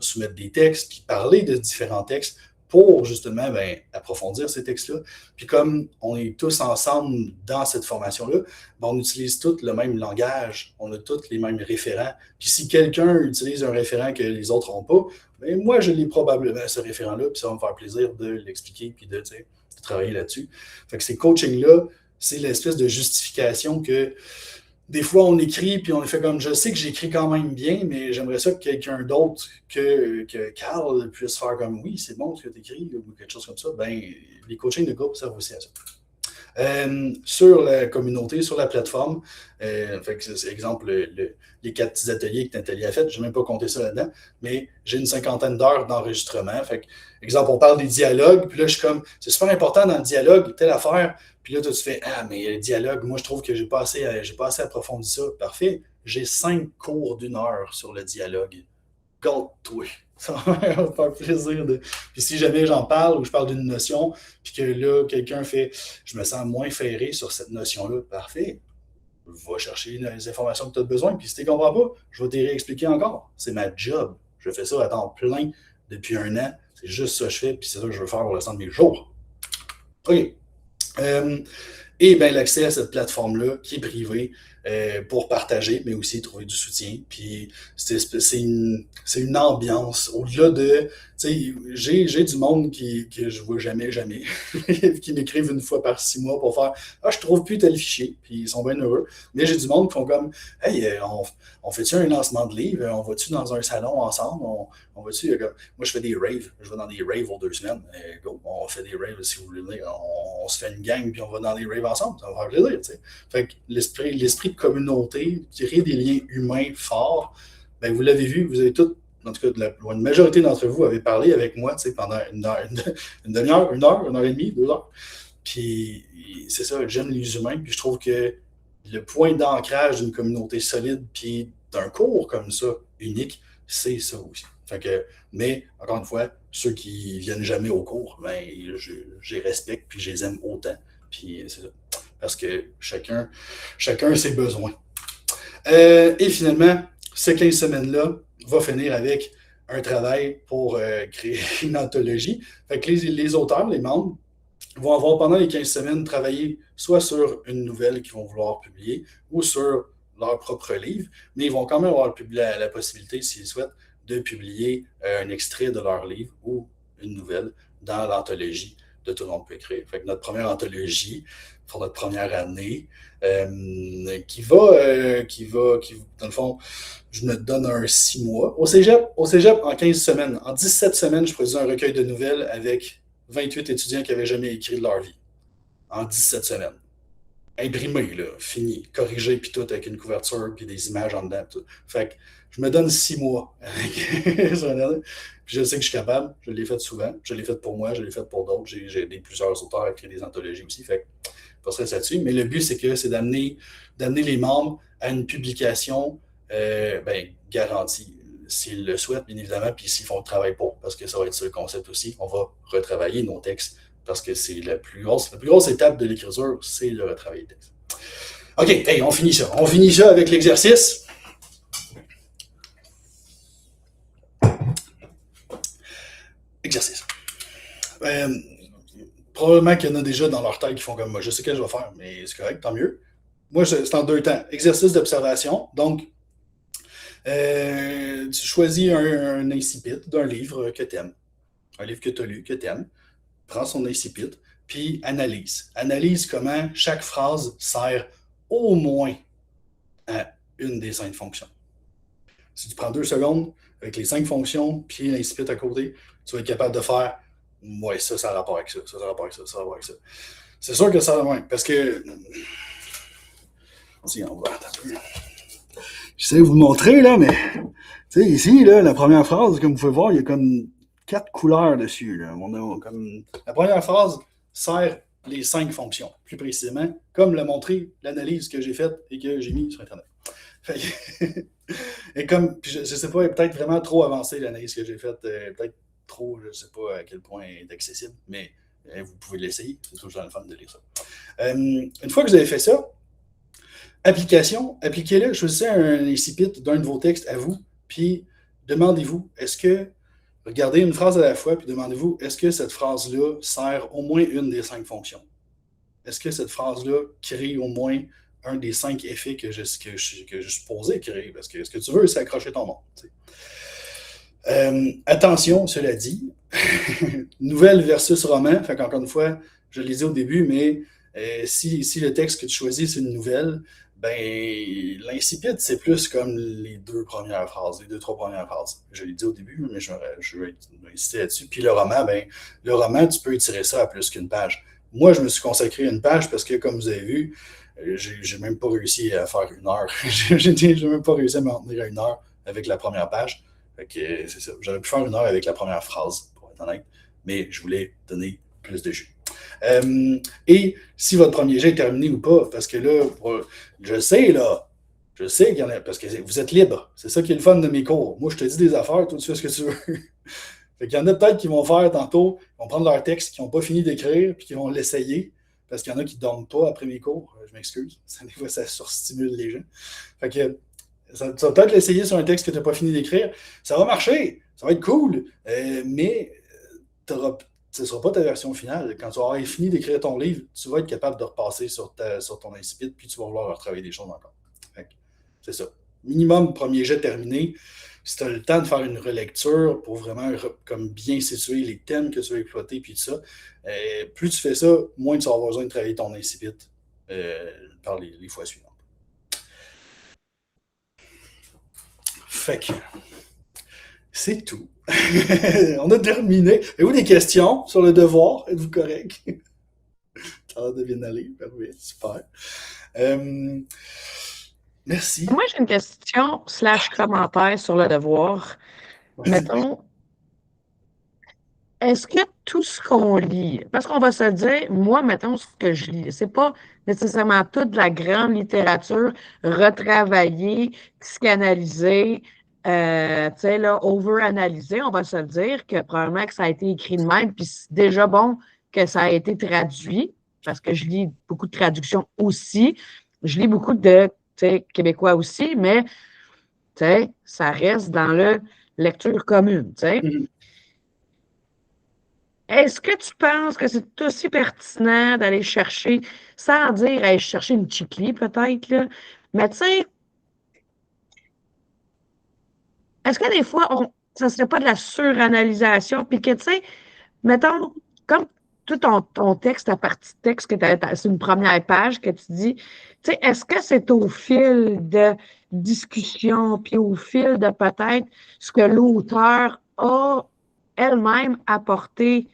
soumettre des textes puis parler de différents textes pour justement approfondir ces textes-là. Puis comme on est tous ensemble dans cette formation-là, on utilise tous le même langage, on a tous les mêmes référents. Puis si quelqu'un utilise un référent que les autres n'ont pas, moi, je l'ai probablement, ce référent-là, puis ça va me faire plaisir de l'expliquer puis de travailler là-dessus. Fait que ces coachings-là, c'est l'espèce de justification que des fois, on écrit, puis on fait comme, je sais que j'écris quand même bien, mais j'aimerais ça que quelqu'un d'autre que Carl puisse faire comme, oui, c'est bon ce que tu écris, ou quelque chose comme ça. Les coachings de groupe servent aussi à ça. Sur la communauté, sur la plateforme, fait que c'est exemple les 4 petits ateliers que Nathalie a fait, je n'ai même pas compté ça là-dedans, mais j'ai une 50aine d'heures d'enregistrement. Fait que, exemple, on parle des dialogues, puis là, je suis comme, c'est super important dans le dialogue, telle affaire, puis là, toi, tu fais, ah, mais le dialogue, moi, je trouve que j'ai pas assez approfondi ça. Parfait, j'ai 5 cours d'1 heure sur le dialogue. Garde-toi. Ça va me faire plaisir de. Puis si jamais j'en parle ou je parle d'une notion, puis que là, quelqu'un fait je me sens moins ferré sur cette notion-là, parfait. Va chercher les informations que tu as besoin. Puis si tu ne comprends pas, je vais te réexpliquer encore. C'est ma job. Je fais ça à temps plein depuis 1 an. C'est juste ça que je fais, puis c'est ça que je veux faire pour le restant de mes jours. OK. Et bien, l'accès à cette plateforme-là, qui est privée, pour partager, mais aussi trouver du soutien. Puis c'est une ambiance. Au-delà de, tu sais, j'ai du monde que je vois jamais, qui m'écrivent 1 fois par 6 mois pour faire « Ah, je trouve plus tel fichier », puis ils sont bien heureux. Mais j'ai du monde qui font comme « Hey, on fait-tu un lancement de livre? On va-tu dans un salon ensemble? On va-tu... » Moi, je fais des raves. Je vais dans des raves aux 2 semaines. Go, on fait des raves si vous voulez. On se fait une gang, puis on va dans des raves ensemble. Ça va faire plaisir, tu sais. Fait que l'esprit de communauté, créer des liens humains forts, vous l'avez vu, vous avez tous, en tout cas, une majorité d'entre vous avez parlé avec moi pendant une demi-heure, 1 heure et demie, 2 heures. Puis c'est ça, j'aime les humains, puis je trouve que le point d'ancrage d'une communauté solide, puis d'un cours comme ça, unique, c'est ça aussi. Fait que, mais, encore une fois, ceux qui viennent jamais au cours, je les respecte, puis je les aime autant. Puis c'est ça. Parce que chacun a ses besoins. Et finalement, ces 15 semaines-là va finir avec un travail pour créer une anthologie. Fait que les auteurs, les membres, vont avoir pendant les 15 semaines travaillé soit sur une nouvelle qu'ils vont vouloir publier ou sur leur propre livre, mais ils vont quand même avoir la possibilité, s'ils souhaitent, de publier un extrait de leur livre ou une nouvelle dans l'anthologie de Tout le monde peut écrire. Fait que notre première anthologie pour notre première année, qui va, dans le fond, je me donne un 6 mois. Au cégep, en 15 semaines, en 17 semaines, je produis un recueil de nouvelles avec 28 étudiants qui n'avaient jamais écrit de leur vie. En 17 semaines. Imprimé, là, fini, corrigé, puis tout, avec une couverture, puis des images en dedans. Tout. Fait que je me donne 6 mois. Puis je sais que je suis capable. Je l'ai fait souvent. Je l'ai fait pour moi, je l'ai fait pour d'autres. J'ai aidé plusieurs auteurs à écrire des anthologies aussi. Fait que je passerai là-dessus. Mais le but, c'est d'amener les membres à une publication garantie. S'ils le souhaitent, bien évidemment, puis s'ils font le travail pour. Parce que ça va être ça le concept aussi. On va retravailler nos textes. Parce que c'est la plus grosse étape de l'écriture, c'est le retravail de texte. OK, hey, on finit ça. On finit ça avec l'exercice. Exercice. Probablement qu'il y en a déjà dans leur tête qui font comme moi. Je sais que je vais faire, mais c'est correct, tant mieux. moi, c'est en 2 temps. Exercice d'observation. Donc, tu choisis un incipit d'un livre que tu aimes, un livre que tu as lu, que tu aimes. Prends son incipit, puis analyse. Analyse comment chaque phrase sert au moins à une des 5 fonctions. Si tu prends 2 secondes avec les 5 fonctions, puis l'incipit à côté, tu vas être capable de faire ouais, ça a rapport avec ça, ça a rapport avec ça, ça a rapport avec ça. C'est sûr que ça, ouais, parce que. Si, on va attendre. J'essaie de vous le montrer, là, mais. Tu sais, ici, là, la première phrase, comme vous pouvez voir, il y a comme 4 couleurs dessus. Là. On a comme... La première phrase sert les 5 fonctions, plus précisément, comme l'a montré l'analyse que j'ai faite et que j'ai mis sur Internet. Fait que... et comme, je ne sais pas, peut-être vraiment trop avancé l'analyse que j'ai faite, peut-être trop, je ne sais pas à quel point elle est accessible, mais vous pouvez l'essayer, c'est toujours le fun de lire ça. Une fois que vous avez fait ça, appliquez-le, choisissez un incipit d'un de vos textes à vous, puis demandez-vous, regardez une phrase à la fois, puis demandez-vous, est-ce que cette phrase-là sert au moins une des 5 fonctions? Est-ce que cette phrase-là crée au moins un des 5 effets que je suis supposé créer? Parce que ce que tu veux, c'est accrocher ton monde. Attention, cela dit, nouvelle versus roman, fait qu'encore une fois, je l'ai dit au début, mais si le texte que tu choisis, c'est une nouvelle, ben l'incipit, c'est plus comme les 2 premières phrases, les 2-3 premières phrases. Je l'ai dit au début, mais je vais insister là-dessus. Puis le roman, tu peux étirer ça à plus qu'une page. Moi, je me suis consacré à une page parce que, comme vous avez vu, j'ai même pas réussi à faire 1 heure. J'ai même pas réussi à m'en tenir à 1 heure avec la première page. Fait que c'est ça. J'aurais pu faire 1 heure avec la première phrase, pour être honnête, mais je voulais donner plus de jus. Et si votre premier jet est terminé ou pas, parce que là, je sais qu'il y en a, parce que vous êtes libre. C'est ça qui est le fun de mes cours. Moi, je te dis des affaires, toi, tu fais ce que tu veux. Fait qu'il y en a peut-être qui vont faire tantôt, ils vont prendre leur texte qu'ils n'ont pas fini d'écrire, puis qui vont l'essayer, parce qu'il y en a qui ne dorment pas après mes cours. Je m'excuse. Des fois, ça surstimule les gens. Fait que tu vas peut-être l'essayer sur un texte que tu n'as pas fini d'écrire. Ça va marcher, ça va être cool, mais ce ne sera pas ta version finale. Quand tu auras fini d'écrire ton livre, tu vas être capable de repasser sur ton incipit, puis tu vas vouloir retravailler des choses encore. C'est ça. Minimum, premier jet terminé. Si tu as le temps de faire une relecture pour vraiment comme bien situer les thèmes que tu veux exploiter, puis tout ça, plus tu fais ça, moins tu vas avoir besoin de travailler ton incipit par les fois suivantes. Fait que c'est tout. On a terminé. Avez-vous des questions sur le devoir? Êtes-vous correct? Ça va bien aller. Oui, super. Merci. Moi, j'ai une question / commentaire sur le devoir. Vas-y. Mettons, est-ce que tout ce qu'on lit, parce qu'on va se dire, moi, mettons, ce que je lis, c'est pas nécessairement toute la grande littérature retravaillée, psychanalysée, tu sais, là, over-analysée, on va se dire que probablement que ça a été écrit de même, puis c'est déjà bon que ça a été traduit, parce que je lis beaucoup de traductions aussi. Je lis beaucoup de, tu sais, québécois aussi, mais, tu sais, ça reste dans la lecture commune, tu sais. Mhm. Est-ce que tu penses que c'est aussi pertinent d'aller chercher, sans dire aller chercher une chiclie peut-être, là, mais tu sais, est-ce que des fois, ça ne serait pas de la suranalysation, puis que, tu sais, mettons, comme tout ton texte, ta partie de texte, c'est une première page que tu dis, tu sais, est-ce que c'est au fil de discussion, puis au fil de peut-être ce que l'auteur a elle-même apporté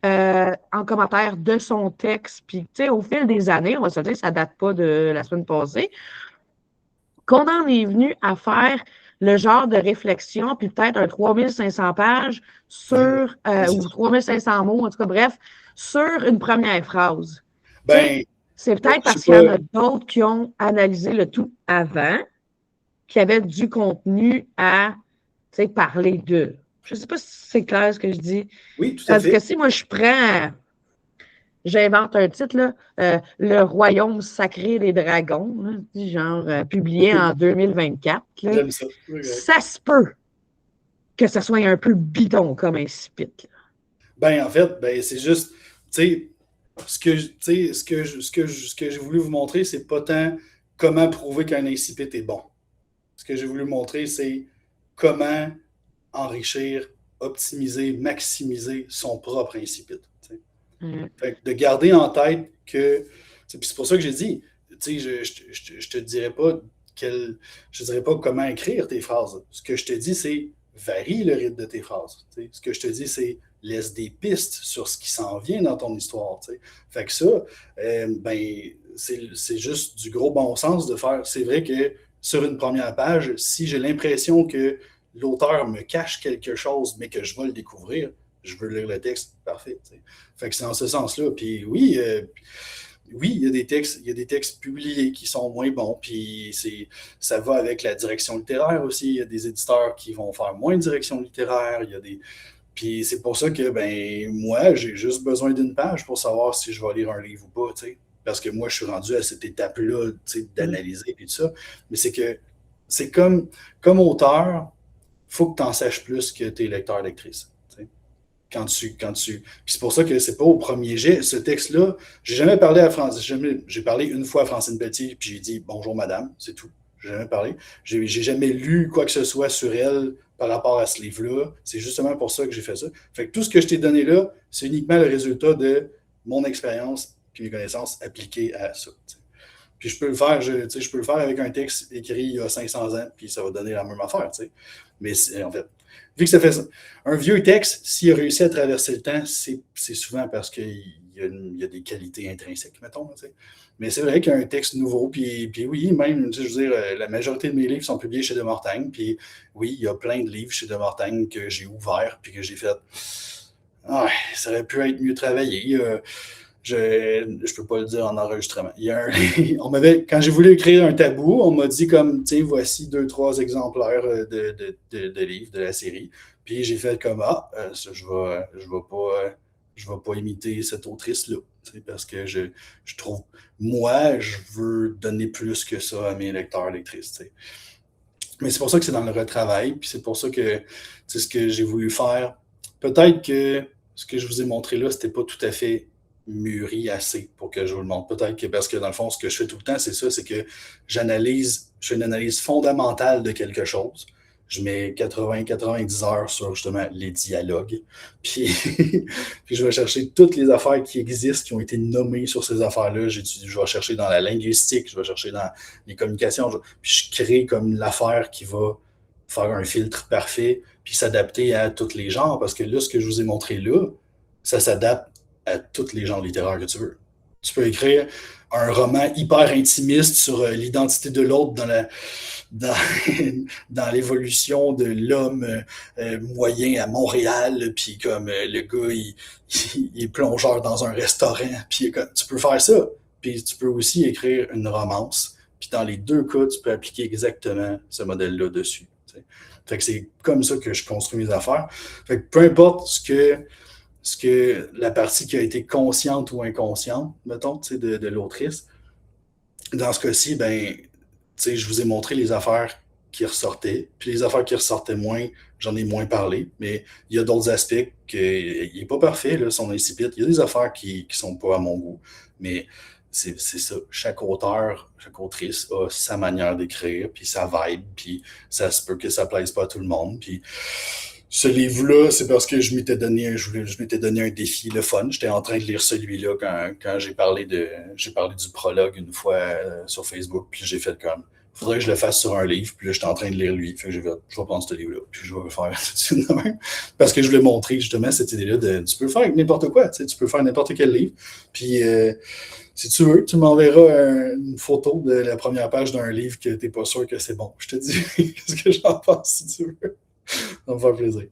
en commentaire de son texte, puis tu sais, au fil des années, on va se dire, ça date pas de la semaine passée, qu'on en est venu à faire le genre de réflexion, puis peut-être un 3500 pages sur, ou 3500 mots, en tout cas, bref, sur une première phrase. Ben, c'est peut-être parce qu'il y en a d'autres qui ont analysé le tout avant, qui avaient du contenu à parler d'eux. Je ne sais pas si c'est clair ce que je dis. Oui, tout à fait. Parce que si moi, j'invente un titre, là, Le Royaume sacré des dragons, là, genre publié en 2024. Là, j'aime ça. Ça se peut que ça soit un peu bidon comme incipit. Ben, en fait, c'est juste, tu sais, ce que j'ai voulu vous montrer, c'est pas tant comment prouver qu'un incipit est bon. Ce que j'ai voulu montrer, c'est comment enrichir, optimiser, maximiser son propre incipit. Fait que de garder en tête que. C'est pour ça que j'ai dit, je te dirais pas je dirais pas comment écrire tes phrases. Ce que je te dis, c'est varie le rythme de tes phrases. Ce que je te dis, c'est laisse des pistes sur ce qui s'en vient dans ton histoire. Fait que ça, c'est juste du gros bon sens de faire. C'est vrai que sur une première page, si j'ai l'impression que l'auteur me cache quelque chose, mais que je vais le découvrir, je veux lire le texte, parfait. Fait que c'est dans ce sens-là. Puis oui, il y a des textes publiés qui sont moins bons, puis ça va avec la direction littéraire aussi. Il y a des éditeurs qui vont faire moins de direction littéraire. Puis c'est pour ça que moi, j'ai juste besoin d'une page pour savoir si je vais lire un livre ou pas, parce que moi, je suis rendu à cette étape-là, d'analyser et tout ça. Mais c'est comme auteur, il faut que tu en saches plus que tes lecteurs, lectrices. Quand tu... Puis c'est pour ça que c'est pas au premier jet. Ce texte-là, j'ai jamais parlé à Francine. J'ai parlé une fois à Francine Petit, puis j'ai dit « Bonjour madame », c'est tout. J'ai jamais parlé. J'ai jamais lu quoi que ce soit sur elle par rapport à ce livre-là. C'est justement pour ça que j'ai fait ça. Fait que tout ce que je t'ai donné là, c'est uniquement le résultat de mon expérience puis mes connaissances appliquées à ça. Puis je peux le faire, je peux le faire avec un texte écrit il y a 500 ans, puis ça va donner la même affaire. Mais en fait, vu que ça fait ça, un vieux texte, s'il a réussi à traverser le temps, c'est souvent parce qu'il y a des qualités intrinsèques, mettons. Mais c'est vrai qu'il y a un texte nouveau, puis oui, même, je veux dire, la majorité de mes livres sont publiés chez De Mortagne, puis oui, il y a plein de livres chez De Mortagne que j'ai ouverts, puis que j'ai fait « ça aurait pu être mieux travaillé ». Je peux pas le dire en enregistrement. Quand j'ai voulu écrire un tabou, on m'a dit comme, tiens, voici 2-3 exemplaires de livres de la série. Puis j'ai fait comme, je vais pas imiter cette autrice-là. Parce que je trouve, moi, je veux donner plus que ça à mes lecteurs, lectrices. Mais c'est pour ça que c'est dans le retravail. Puis c'est pour ça que c'est ce que j'ai voulu faire. Peut-être que ce que je vous ai montré là, c'était pas tout à fait mûri assez pour que je vous le montre. Peut-être que parce que dans le fond, ce que je fais tout le temps, c'est ça, c'est que je fais une analyse fondamentale de quelque chose. Je mets 80-90 heures sur justement les dialogues. Puis, puis je vais chercher toutes les affaires qui existent, qui ont été nommées sur ces affaires-là. Je vais chercher dans la linguistique, je vais chercher dans les communications. Puis je crée comme l'affaire qui va faire un filtre parfait, puis s'adapter à tous les genres. Parce que là, ce que je vous ai montré là, ça s'adapte à tous les genres littéraires que tu veux. Tu peux écrire un roman hyper intimiste sur l'identité de l'autre dans l'évolution de l'homme moyen à Montréal, puis comme le gars, il est plongeur dans un restaurant, puis tu peux faire ça. Puis tu peux aussi écrire une romance, puis dans les deux cas, tu peux appliquer exactement ce modèle-là dessus. Fait que c'est comme ça que je construis mes affaires. Fait que peu importe ce que la partie qui a été consciente ou inconsciente, mettons, de l'autrice, dans ce cas-ci, je vous ai montré les affaires qui ressortaient, puis les affaires qui ressortaient moins, j'en ai moins parlé, mais il y a d'autres aspects qu'il n'est pas parfait, là, son incipit. Il y a des affaires qui sont pas à mon goût, mais c'est ça. Chaque auteur, chaque autrice a sa manière d'écrire, puis sa vibe, puis ça se peut que ça plaise pas à tout le monde, puis ce livre-là, c'est parce que je m'étais donné un défi, le fun. J'étais en train de lire celui-là quand j'ai parlé du prologue une fois sur Facebook, puis j'ai fait comme, il faudrait que je le fasse sur un livre, puis là, j'étais en train de lire lui. Fait que je vais prendre ce livre-là, puis je vais le faire tout de suite de même. Parce que je voulais montrer justement cette idée-là tu peux le faire avec n'importe quoi, tu peux faire n'importe quel livre. Puis si tu veux, tu m'enverras une photo de la première page d'un livre que tu n'es pas sûr que c'est bon. Je te dis ce que j'en pense si tu veux. Ça va me faire plaisir.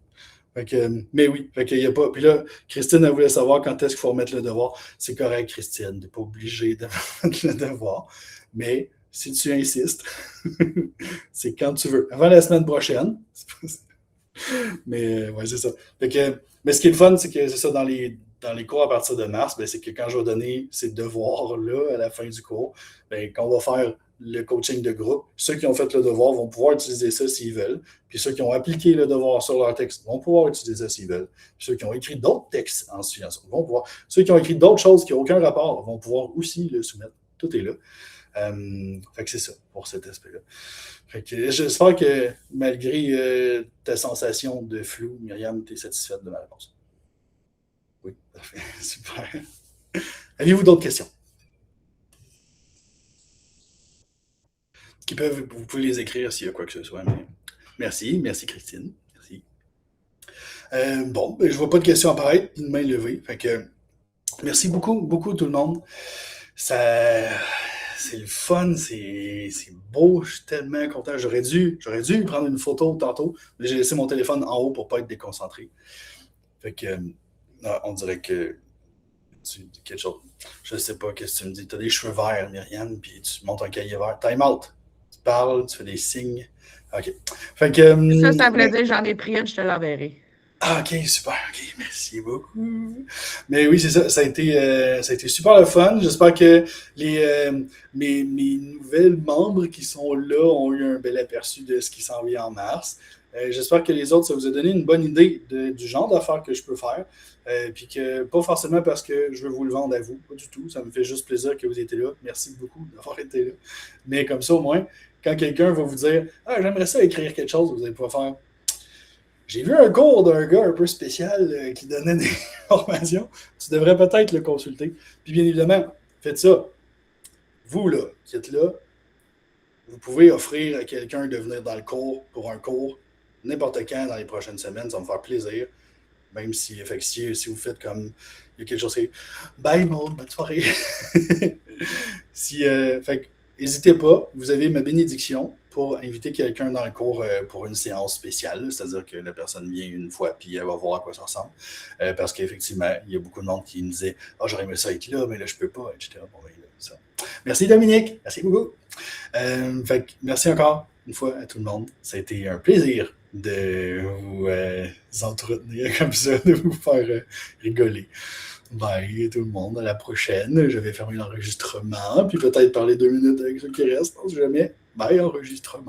Mais oui, il y a pas. Puis là, Christine, elle voulait savoir quand est-ce qu'il faut remettre le devoir. C'est correct, Christine, tu n'es pas obligé de remettre le devoir. Mais si tu insistes, c'est quand tu veux. Avant la semaine prochaine. Mais ouais, c'est ça. Mais ce qui est le fun, c'est que c'est ça dans les cours à partir de mars, c'est que quand je vais donner ces devoirs-là à la fin du cours, quand on va faire le coaching de groupe, ceux qui ont fait le devoir vont pouvoir utiliser ça s'ils veulent. Puis ceux qui ont appliqué le devoir sur leur texte vont pouvoir utiliser ça s'ils veulent. Puis ceux qui ont écrit d'autres textes en suivant ça vont pouvoir. Ceux qui ont écrit d'autres choses qui n'ont aucun rapport vont pouvoir aussi le soumettre. Tout est là. Fait que c'est ça pour cet aspect-là. Fait que j'espère que malgré ta sensation de flou, Myriam, tu es satisfaite de ma réponse. Oui, parfait. Super. Avez-vous d'autres questions? Vous pouvez les écrire s'il y a quoi que ce soit. Mais... Merci Christine. Merci. Bon, je vois pas de questions apparaître, une main levée. Fait que merci beaucoup tout le monde. C'est le fun, c'est beau, je suis tellement content. J'aurais dû prendre une photo tantôt, mais j'ai laissé mon téléphone en haut pour pas être déconcentré. Fait que on dirait que tu dis quelque chose. Je sais pas qu'est-ce que tu me dis. Tu as des cheveux verts, Myriam, puis tu montes un cahier vert. Time out. Tu parles, tu fais des signes. OK. Fait que, ça voulait dire j'en ai pris une, je te l'enverrai. Ah, OK, super. OK, merci beaucoup. Mais oui, c'est ça. Ça a été super le fun. J'espère que mes nouvelles membres qui sont là ont eu un bel aperçu de ce qui s'en vient en mars. J'espère que les autres, ça vous a donné une bonne idée du genre d'affaires que je peux faire. Puis que pas forcément parce que je veux vous le vendre à vous, pas du tout. Ça me fait juste plaisir que vous étiez là. Merci beaucoup d'avoir été là. Mais comme ça, au moins, quand quelqu'un va vous dire « Ah, j'aimerais ça écrire quelque chose », vous allez pouvoir faire « J'ai vu un cours d'un gars un peu spécial qui donnait des informations. Tu devrais peut-être le consulter. » Puis bien évidemment, faites ça. Vous, là, qui êtes là, vous pouvez offrir à quelqu'un de venir dans le cours pour un cours n'importe quand dans les prochaines semaines. Ça va me faire plaisir. Même si vous faites comme il y a quelque chose qui est bye Maud, bonne soirée. N'hésitez pas, vous avez ma bénédiction pour inviter quelqu'un dans le cours pour une séance spéciale, c'est-à-dire que la personne vient une fois puis elle va voir à quoi ça ressemble. Parce qu'effectivement, il y a beaucoup de monde qui me disait « Ah, j'aurais aimé ça être là, mais là, je peux pas, etc. » Bon, ben, là, ça. Merci Dominique, merci beaucoup. Merci encore une fois à tout le monde. Ça a été un plaisir de vous entretenir comme ça, de vous faire rigoler. Bye tout le monde, à la prochaine. Je vais fermer l'enregistrement, puis peut-être parler 2 minutes avec ceux qui restent, on ne sait jamais. Bye enregistrement.